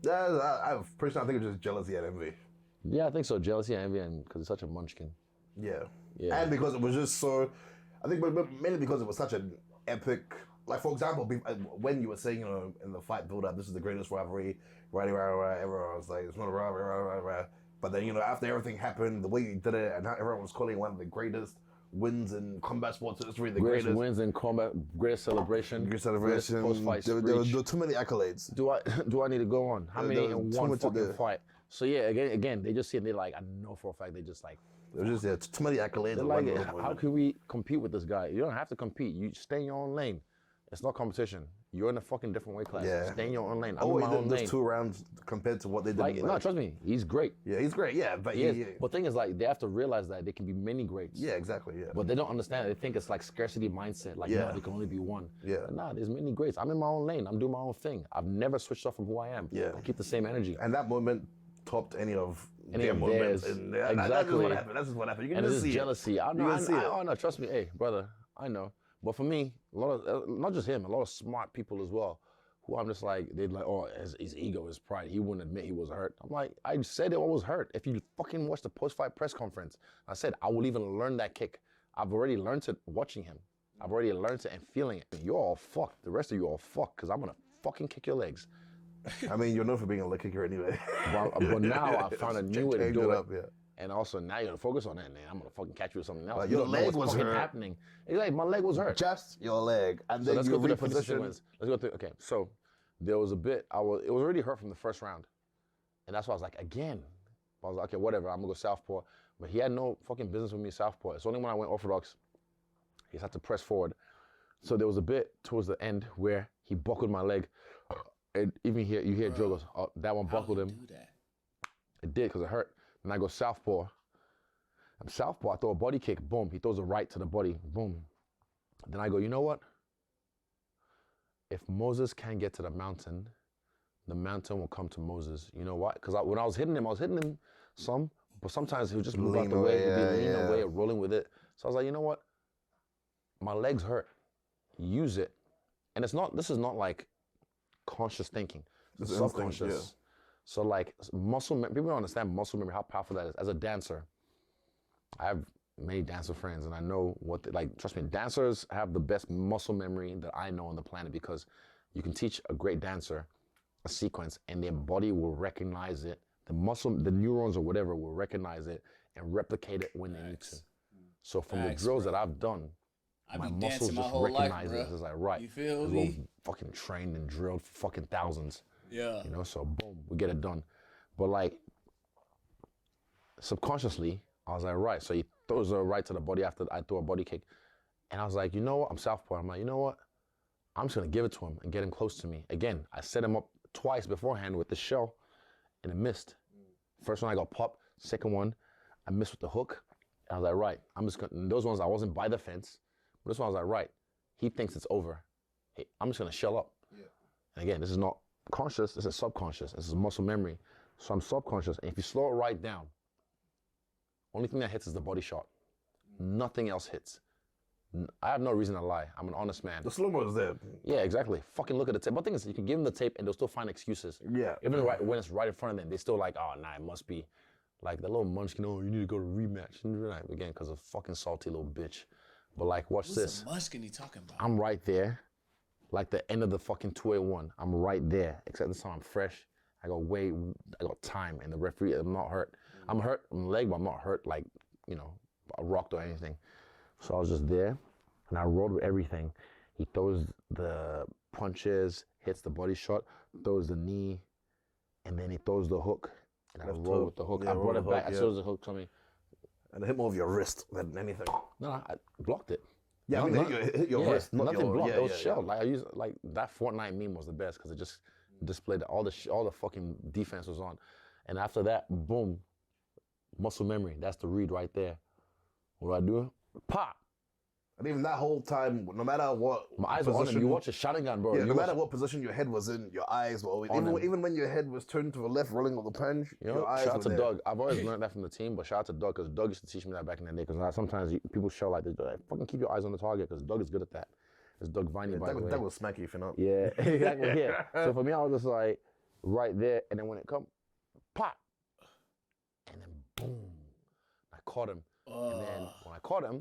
I personally, I think it's just jealousy and envy. Yeah, I think so. Jealousy and envy, and because he's such a munchkin. Yeah. Yeah. And because it was just so, I think, but mainly because it was such an epic, like, for example, when you were saying, in the fight build-up, this is the greatest rivalry, everyone was like, it's not a rivalry, but then, after everything happened, the way you did it, and how everyone was calling it one of the greatest, wins in combat sports history, the Greatest greatest. wins in combat, greatest celebration. Great celebration. Post-fight There speech. were too many accolades. Do I need to go on? How many there was in too one much to fucking do. fight? So yeah, again, they just see it. They're like, I know for a fact they just like. There was just too many accolades. They're in like, one little how moment. can we compete with this guy? You don't have to compete. You stay in your own lane. It's not competition. You're in a fucking different weight class. Yeah. Stay in your own lane. I'm Oh, in he my own did lane. just 2 rounds compared to what they did. Like, no, trust me, he's great. Yeah, he's great. Yeah, but He is. But the thing is, like, they have to realize that there can be many greats. yeah, exactly. Yeah. But they don't understand. They think it's like scarcity mindset. Like, Yeah. no, there can only be one. Yeah. But nah, there's many greats. I'm in my own lane. I'm doing my own thing. I've never switched off from who I am. Yeah. I keep the same energy. And that moment topped any of Any their of moments. theirs. And that's just Exactly. what happened. That's just what happened. You can And just it's see jealousy. it. I know. You can see it. I know. Trust me, hey, brother. I know. But for me, a lot of not just him, a lot of smart people as well, who I'm just like, they're like, oh, his ego, his pride. He wouldn't admit he was hurt. I'm like, I said it was hurt. If you fucking watch the post-fight press conference, I said I will even learn that kick. I've already learned it watching him. I've already learned it and feeling it. You're all fucked. The rest of you are all fucked because I'm gonna fucking kick your legs. I mean, you're known for being a leg kicker anyway. But now I found a new way to Change do it. up, yeah. And also now you gotta focus on that, man. I'm gonna fucking catch you with something else. Like, You your don't know leg what's was fucking hurt. happening. It's like my leg was hurt. Just your leg. And So then let's you go through the position reposition. sequence. Let's go through. Okay, so there was a bit. It was already hurt from the first round, and that's why I was like, again. I was like, okay, whatever. I'm gonna go southpaw. But he had no fucking business with me southpaw. It's only when I went orthodox, he just had to press forward. So there was a bit towards the end where he buckled my leg, and even here you hear Joe goes, oh, that one buckled him. Do that. It did because it hurt. Then I go southpaw. I'm southpaw. I throw a body kick. Boom. He throws a right to the body. Boom. Then I go, you know what? If Moses can't get to the mountain will come to Moses. You know what? Because when I was hitting him some, but sometimes he would just move out the Lean way. away, He'd be yeah, leaning yeah. away or rolling with it. So I was like, you know what? My legs hurt. Use it. And this is not like conscious thinking. It's It's subconscious. instinct, yeah. So like people don't understand muscle memory, how powerful that is. As a dancer, I have many dancer friends, and I know trust me, dancers have the best muscle memory that I know on the planet, because you can teach a great dancer a sequence and their body will recognize it. The neurons or whatever will recognize it and replicate it when they need to. So from Facts, the drills bro. that I've done, I my be muscles dancing my just whole life, recognize it. bro. It's like, right, You feel we're me? fucking trained and drilled for fucking thousands. Yeah. You know, so boom, we get it done. But like subconsciously, I was like, right. So he throws a right to the body after I throw a body kick. And I was like, you know what? I'm southpaw. I'm like, you know what? I'm just gonna give it to him and get him close to me. Again, I set him up twice beforehand with the shell and it missed. First one I got popped, second one, I missed with the hook. And I was like, right, I'm just gonna, those ones I wasn't by the fence. But this one I was like, right, he thinks it's over. Hey, I'm just gonna shell up. Yeah. And again, this is not conscious, this is subconscious, this is muscle memory. So I'm subconscious, and if you slow it right down, only thing that hits is the body shot. Nothing else hits. I have no reason to lie. I'm an honest man. The slow-mo is there. Yeah, exactly. Fucking look at the tape. But the thing is, you can give them the tape and they'll still find excuses. Yeah. Even when it's right in front of them, they still like, oh, nah, it must be. Like the little munchkin, oh, you need to go to rematch. And like, again, because of fucking salty little bitch. But like, watch What's this. the munchkin you talking about? I'm right there, like the end of the fucking 281. I'm right there, except this time I'm fresh. I got time, and the referee, I'm not hurt. I'm hurt on the leg, but I'm not hurt like, rocked or anything. So I was just there, and I rolled with everything. He throws the punches, hits the body shot, throws the knee, and then he throws the hook. And I Left roll hook. with the hook. Yeah, I roll brought the it back hook, as yeah. soon as the hook coming. And it hit more of your wrist than anything. No, I blocked it. Yeah, I mean, it hit your wrist, not nothing your... blocked. Yeah, It was yeah, shelled. Like I used, like that Fortnite meme was the best because it just displayed all the fucking defense was on. And after that, boom, muscle memory. That's the read right there. What do I do? Pop. And even that whole time, no matter what My eyes were on him. You watch a shotgun gun, bro. Yeah, You no watch- matter what position your head was in, your eyes were always... On him. Even when your head was turned to the left, rolling with the punch, You know, your eyes shout were out to there. Doug. I've always learned that from the team, but shout out to Doug because Doug used to teach me that back in the day. Because sometimes people show like this, like, fucking keep your eyes on the target because Doug is good at that. It's Doug Viney, by the way. That will smack you if you're not. Yeah, exactly. Yeah. So for me, I was just like right there, and then when it come, pop, and then boom, I caught him. And then when I caught him,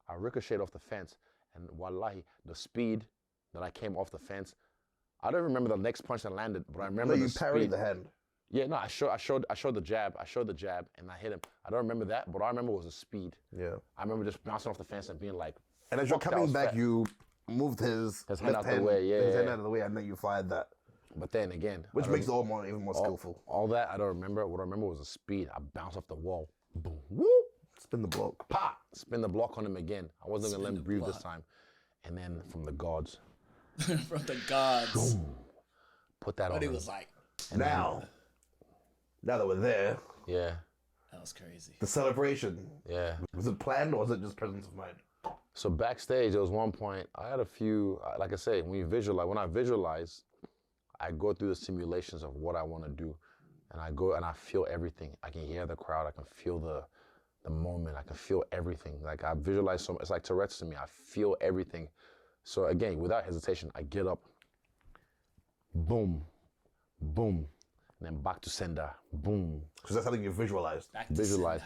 I ricocheted off the fence, and wallahi, the speed that I came off the fence, I don't remember the next punch that landed, but I remember No, you the parried speed. the hand. Yeah, no, I showed the jab, and I hit him. I don't remember that, but all I remember was the speed. Yeah. I remember just bouncing off the fence and being like, And as you're "Fuck, that coming was back, fat." you moved his His hand left out the way, yeah, his hand yeah. out of the way, and then you fired that, But then again, which makes it even more skillful. all that I don't remember. What I remember was the speed. I bounced off the wall, boom, whoop, Spin the block. pop, spin the block on him again. I wasn't gonna let him the breathe this block. time. And then from the gods, From the gods. put that on But it him. was like, Now that we're there, Yeah, that was crazy. the celebration, yeah. was it planned or was it just presence of mind? So backstage, there was one point, I had a few, like I say, when I visualize, I go through the simulations of what I want to do. And I go and I feel everything. I can hear the crowd. I can feel the moment. I can feel everything. Like I visualize so much. It's like Tourette's to me. I feel everything. So again, without hesitation, I get up, boom, boom, and then back to sender, boom. Because that's something you visualized. Back to Visualize.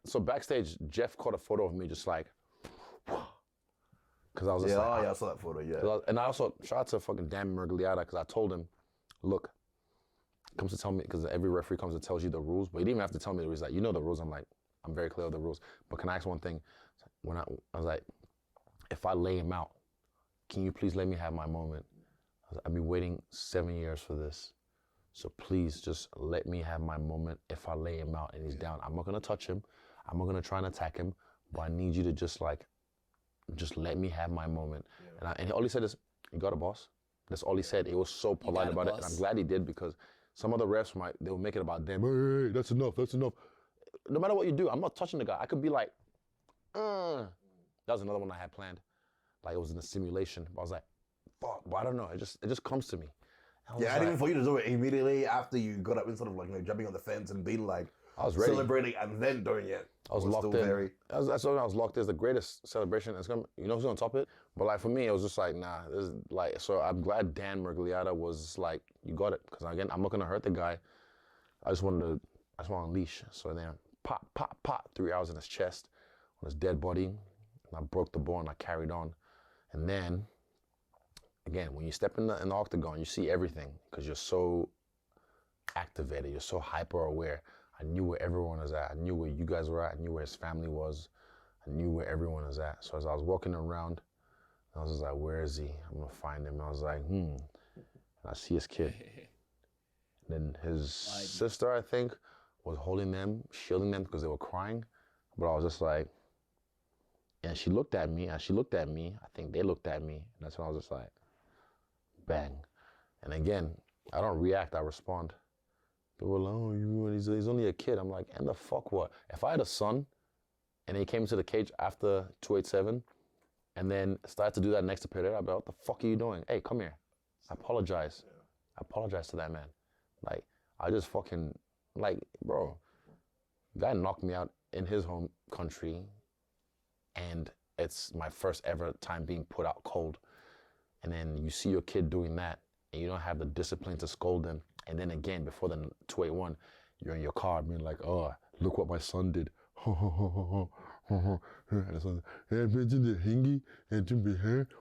So backstage, Jeff caught a photo of me just like, because I was just like, I saw that photo, yeah. and I also shout out to fucking Dan Mergliata because I told him, look, comes to tell me, because every referee comes and tells you the rules, but he didn't even have to tell me the rules. Like, you know the rules. I'm like, I'm very clear of the rules. But can I ask one thing? When I was like, if I lay him out, can you please let me have my moment? I've been waiting 7 years for this. So please just let me have my moment if I lay him out and he's down. I'm not going to touch him. I'm not going to try and attack him. But I need you to just let me have my moment. Yeah. And all he said is, you got it, boss. That's all he said. He was so polite about it. And I'm glad he did because some other refs they'll make it about them. Hey, that's enough, that's enough. No matter what you do, I'm not touching the guy. I could be like, That was another one I had planned. Like it was in a simulation. But I was like, fuck, but I don't know. It just comes to me. I didn't even for you to do it immediately after you got up instead of jumping on the fence and being like, I was ready. Celebrating and then doing it. I was locked in. That's when I was locked in. It's the greatest celebration. It's gonna, you know who's gonna top it? But like for me, it was just like, nah. This is like, so I'm glad Dan Mergliata was like, you got it. Because again, I'm not gonna hurt the guy. I just want to unleash. So then, pop, pop, pop, 3 hours in his chest, on his dead body, and I broke the bone. I carried on, and then, again, when you step in the octagon, you see everything because you're so activated. You're so hyper aware. I knew where everyone was at. I knew where you guys were at. I knew where his family was. I knew where everyone was at. So as I was walking around, I was just like, where is he? I'm gonna find him. I was like, And I see his kid. Then his sister, I think, was holding them, shielding them because they were crying. But I was just like, and she looked at me, and she looked at me. I think they looked at me. And that's when I was just like, bang. And again, I don't react, I respond. People were like, oh, he's only a kid. I'm like, and the fuck what? If I had a son and he came to the cage after 287 and then started to do that next to Pereira, I'd be like, what the fuck are you doing? Hey, come here. I apologize. I apologize to that man. Like, I just fucking, like, bro, guy knocked me out in his home country and it's my first ever time being put out cold. And then you see your kid doing that and you don't have the discipline to scold them. And then again, before the 281, you're in your car being like, oh, look what my son did. And the son,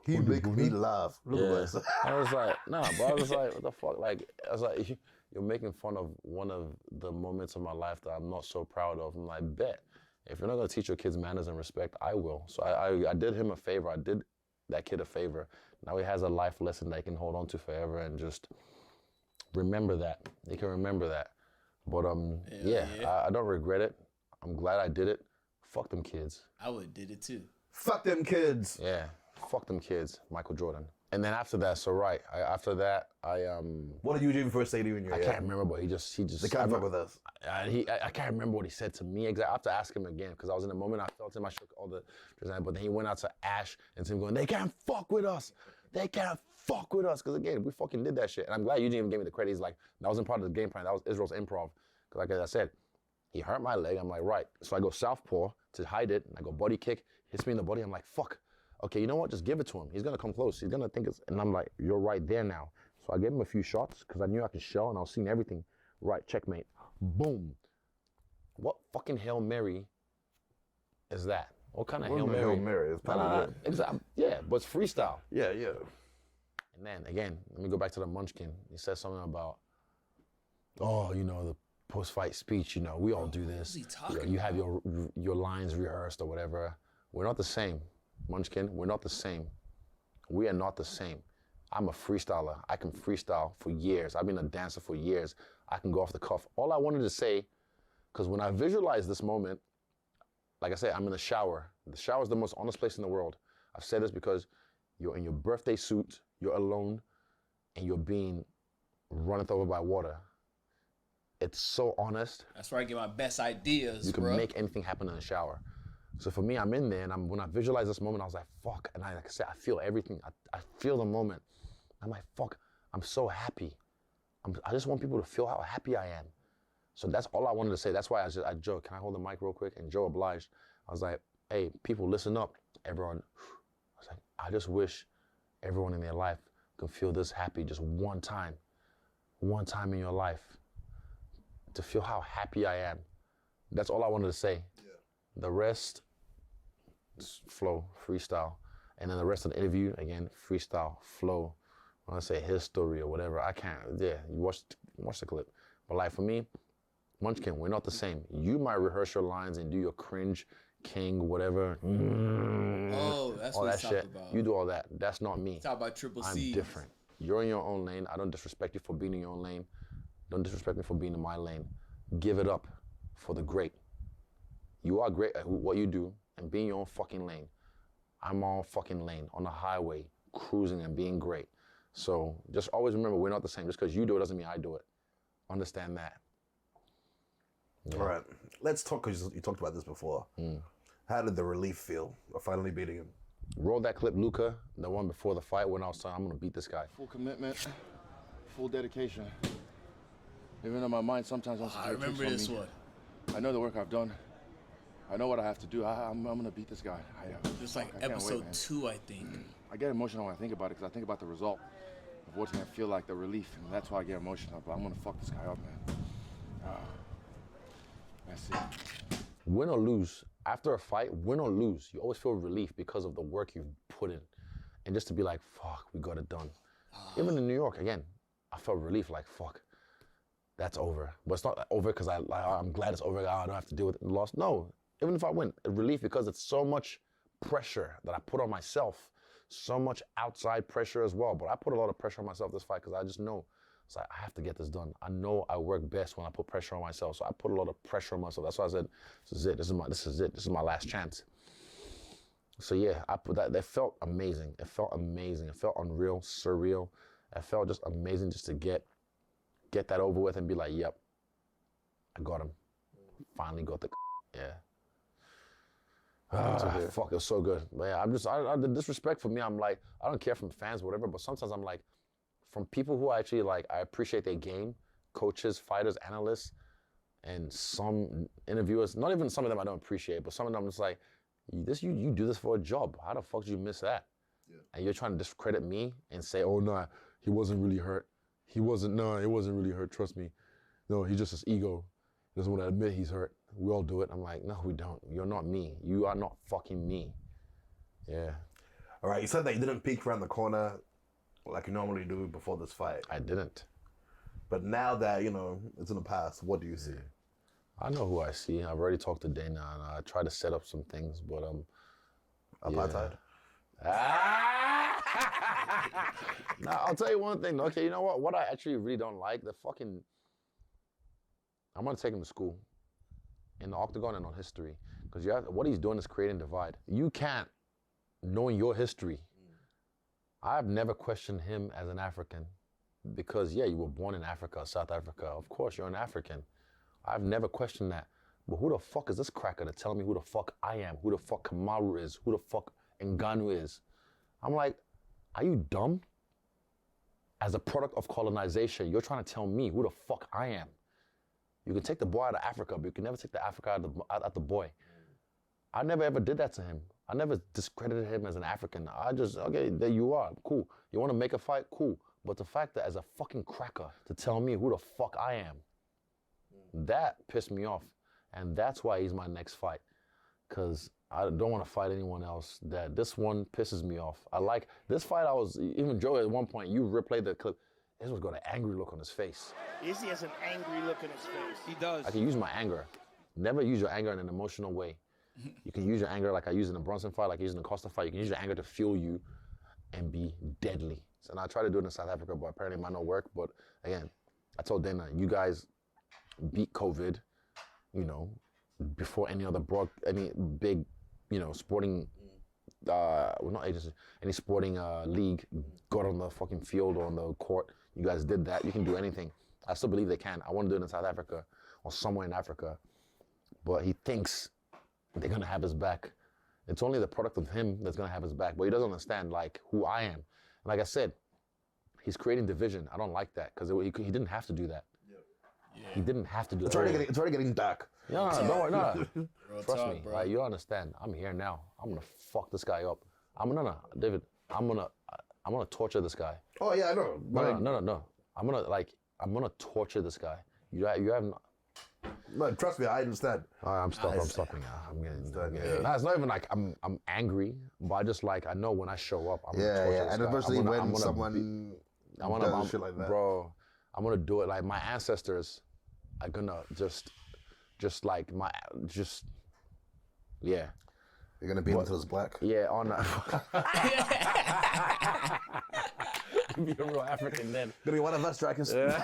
he make me laugh. Look at this. I was like, nah, but I was like, what the fuck? Like, I was like, you're making fun of one of the moments of my life that I'm not so proud of. I'm like, bet. If you're not gonna teach your kids manners and respect, I will. So I did him a favor. I did that kid a favor. Now he has a life lesson that he can hold on to forever and just remember that. They can remember that. But I don't regret it. I'm glad I did it. Fuck them kids. I would have did it too. Fuck them kids. Yeah, fuck them kids. Michael Jordan. And then after that, What did Eugene first say to you in your ear? I can't remember, but he just. They can't fuck with us. I can't remember what he said to me exactly. I have to ask him again because I was in the moment. I felt him. I shook all the. But then he went out to Ash and him going, "They can't fuck with us. They can't fuck with us." Because again, we fucking did that shit. And I'm glad Eugene even gave me the credit. He's like, that wasn't part of the game plan. That was Israel's improv. Because like I said, he hurt my leg. I'm like, right. So I go southpaw to hide it. And I go body kick. Hits me in the body. I'm like, fuck. Okay, you know what? Just give it to him. He's gonna come close. He's gonna think it's. And I'm like, you're right there now. So I gave him a few shots because I knew I could shell and I was seeing everything. Right, checkmate. Boom. What fucking Hail Mary is that? What kind of Hail Mary? Hail Mary. It's probably exactly. Yeah, but it's freestyle. Yeah. And then again, let me go back to the Munchkin. He said something about oh, the post-fight speech, we all do this. What's he talking You have your lines rehearsed or whatever. We're not the same, Munchkin. We're not the same. We are not the same. I'm a freestyler. I can freestyle for years. I've been a dancer for years. I can go off the cuff. All I wanted to say, because when I visualize this moment, like I said, I'm in the shower. The shower is the most honest place in the world. I've said this because you're in your birthday suit, you're alone, and you're being run over by water. It's so honest. That's where I get my best ideas, You can bro. make anything happen in the shower. So for me, I'm in there, and when I visualize this moment, I was like, fuck. And like I said, I feel everything. I feel the moment. I'm like, fuck, I'm so happy. I just want people to feel how happy I am. So that's all I wanted to say. That's why I joked, can I hold the mic real quick? And Joe obliged. I was like, hey, people, listen up. Everyone, I was like, I just wish everyone in their life can feel this happy just one time in your life, to feel how happy I am. That's all I wanted to say. Yeah. The rest, flow, freestyle. And then the rest of the interview, again, freestyle, flow. When I say his story or whatever, I can't, you watch the clip. But like for me, Munchkin, we're not the same. You might rehearse your lines and do your cringe, king, whatever. Oh, that's all what that he's shit. talking about. You do all that. That's not me. Talk about triple I'm C. different. You're in your own lane. I don't disrespect you for being in your own lane. Don't disrespect me for being in my lane. Give it up for the great. You are great at what you do and be in your own fucking lane. I'm on fucking lane, on the highway, cruising and being great. So just always remember, we're not the same. Just because you do it doesn't mean I do it. Understand that. All right, let's talk, because you talked about this before. How did the relief feel of finally beating him? Roll that clip, Luca, the one before the fight when I was telling him I'm going to beat this guy. Full commitment, full dedication. Even though my mind sometimes wants to I play tricks remember on this me. one. I know the work I've done. I know what I have to do. I'm going to beat this guy. It's like I can't wait, episode man. 2, I think. I get emotional when I think about it because I think about the result of what's going to feel like, the relief, and that's why I get emotional. But I'm going to fuck this guy up, man. That's it. Win or lose, after a fight, win or lose, you always feel relief because of the work you've put in. And just to be like, fuck, we got it done. Even in New York, again, I felt relief, like, fuck, that's over. But it's not over because I'm glad it's over, I don't have to deal with it and lost. No, even if I win, relief because it's so much pressure that I put on myself, so much outside pressure as well. But I put a lot of pressure on myself this fight because I just know, it's like, I have to get this done. I know I work best when I put pressure on myself. So I put a lot of pressure on myself. That's why I said, this is it. This is my last chance. So yeah, I put that. That felt amazing. It felt amazing. It felt unreal, surreal. It felt just amazing just to get that over with and be like, yep, I got him. Finally got the yeah. Fuck, it was so good. But yeah, the disrespect for me, I'm like, I don't care from fans, whatever, but sometimes I'm like, from people who I actually like, I appreciate their game, coaches, fighters, analysts, and some interviewers, not even some of them I don't appreciate, but some of them I'm just like, you do this for a job. How the fuck did you miss that? Yeah. And you're trying to discredit me and say, oh no, he wasn't really hurt. It wasn't really hurt, trust me. No, he's just his ego. He doesn't want to admit he's hurt. We all do it. I'm like, no, we don't. You're not me. You are not fucking me. Yeah. All right, you said that you didn't peek around the corner like you normally do before this fight. I didn't. But now that, it's in the past, what do you see? I know who I see. I've already talked to Dana, and I tried to set up some things, but Apartheid? Nah, I'll tell you one thing. Okay, you know what? What I actually really don't like, I'm gonna take him to school in the octagon and on history, because what he's doing is creating divide. You can't, knowing your history. I've never questioned him as an African, because yeah, you were born in Africa, South Africa. Of course, you're an African. I've never questioned that. But who the fuck is this cracker to tell me who the fuck I am, who the fuck Kamaru is, who the fuck Ngannou is? I'm like, are you dumb? As a product of colonization, you're trying to tell me who the fuck I am. You can take the boy out of Africa, but you can never take the Africa out of the boy. I never ever did that to him. I never discredited him as an African. Okay, there you are, cool. You want to make a fight, cool. But the fact that as a fucking cracker to tell me who the fuck I am, that pissed me off. And that's why he's my next fight. Because I don't want to fight anyone else. This one pisses me off. I like, this fight even Joe at one point, you replayed the clip. This one's got an angry look on his face. Izzy has an angry look in his face. He does. I can use my anger. Never use your anger in an emotional way. You can use your anger like I use in the Brunson fight, like I use in the Costa fight. You can use your anger to fuel you and be deadly. So, and I try to do it in South Africa, but apparently it might not work. But again, I told Dana, you guys beat COVID, you know, before any big, you know, sporting, well, not agency, any sporting league got on the fucking field or on the court. You guys did that. You can do anything. I still believe they can. I want to do it in South Africa or somewhere in Africa. But he thinks they're going to have his back. It's only the product of him that's going to have his back. But he doesn't understand, like, who I am. And like I said, he's creating division. I don't like that because he didn't have to do that. Yeah. He didn't have to do that. It's already getting dark. No, don't worry, no. Trust talk, me, bro. like, you understand. I'm here now. I'm gonna fuck this guy up. David. I'm gonna torture this guy. Oh yeah, I know. No. I'm gonna torture this guy. You have. No, trust me, I understand. I'm stopping now. I'm getting. Nah, it's not even like I'm angry, but I just like I know when I show up, I'm gonna torture this and guy. especially when someone does shit like that. Bro, I'm gonna do it. Like my ancestors are gonna yeah. You're gonna beat him till it's black. Yeah, on that. Be a real African then. Gonna be one of us, Dragons. Stupid.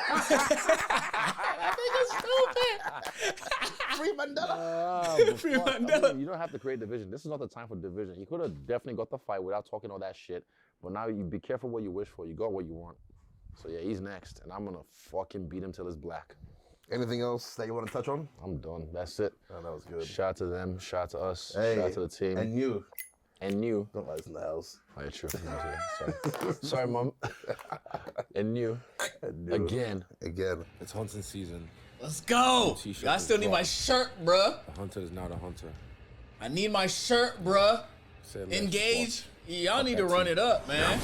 Free Mandela. Free Mandela. I mean, you don't have to create division. This is not the time for division. You could have definitely got the fight without talking all that shit. But now you be careful what you wish for. You got what you want. So yeah, he's next, and I'm gonna fucking beat him till it's black. Anything else that you want to touch on? I'm done. That's it. Oh, that was good. Shout out to them. Shout out to us. Hey, shout out to the team. And you. Don't let us in the house. Oh, yeah, true. Sorry. Sorry, Mom. And you. Again. It's hunting season. Let's go. T-shirt I still is need my dropped. shirt, bruh. The hunter is not a hunter. I need my shirt, bruh. Say less, Engage. boss. Y'all need to run it up, man.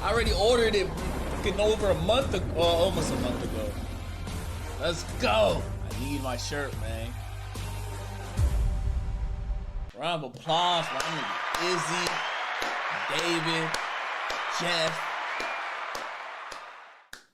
I already ordered it fucking over a month ago, or almost a month ago. Let's go. I need my shirt, man. Round of applause for my nigga Izzy, David, Jeff.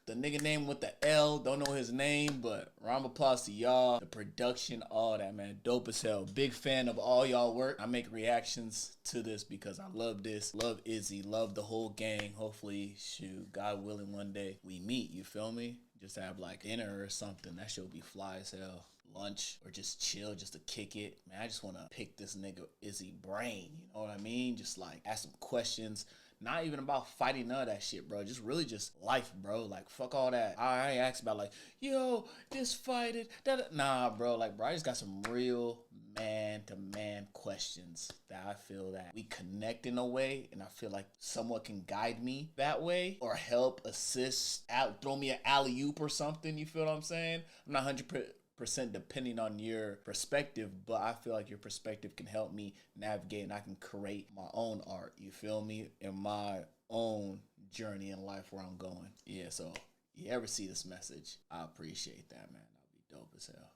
The nigga name with the L, don't know his name, but round of applause to y'all. The production, all that, man. Dope as hell. Big fan of all y'all work. I make reactions to this because I love this. Love Izzy. Love the whole gang. Hopefully, shoot, God willing, one day we meet. You feel me? Just have like dinner or something. That shit would be fly as hell. Lunch or just chill, just to kick it. Man, I just want to pick this nigga Izzy brain. You know what I mean? Just like ask some questions. Not even about fighting, none of that shit, bro. Just really just life, bro. Like, fuck all that. I ain't asked about like, yo, this fight it. Nah, bro. Like, bro, I just got some real man-to-man questions that I feel that we connect in a way, and I feel like someone can guide me that way or help, assist, throw me an alley-oop or something. You feel what I'm saying? I'm not 100% depending on your perspective, but I feel like your perspective can help me navigate and I can create my own art, you feel me, in my own journey in life where I'm going. Yeah, so you ever see this message, I appreciate that, man. That'd be dope as hell.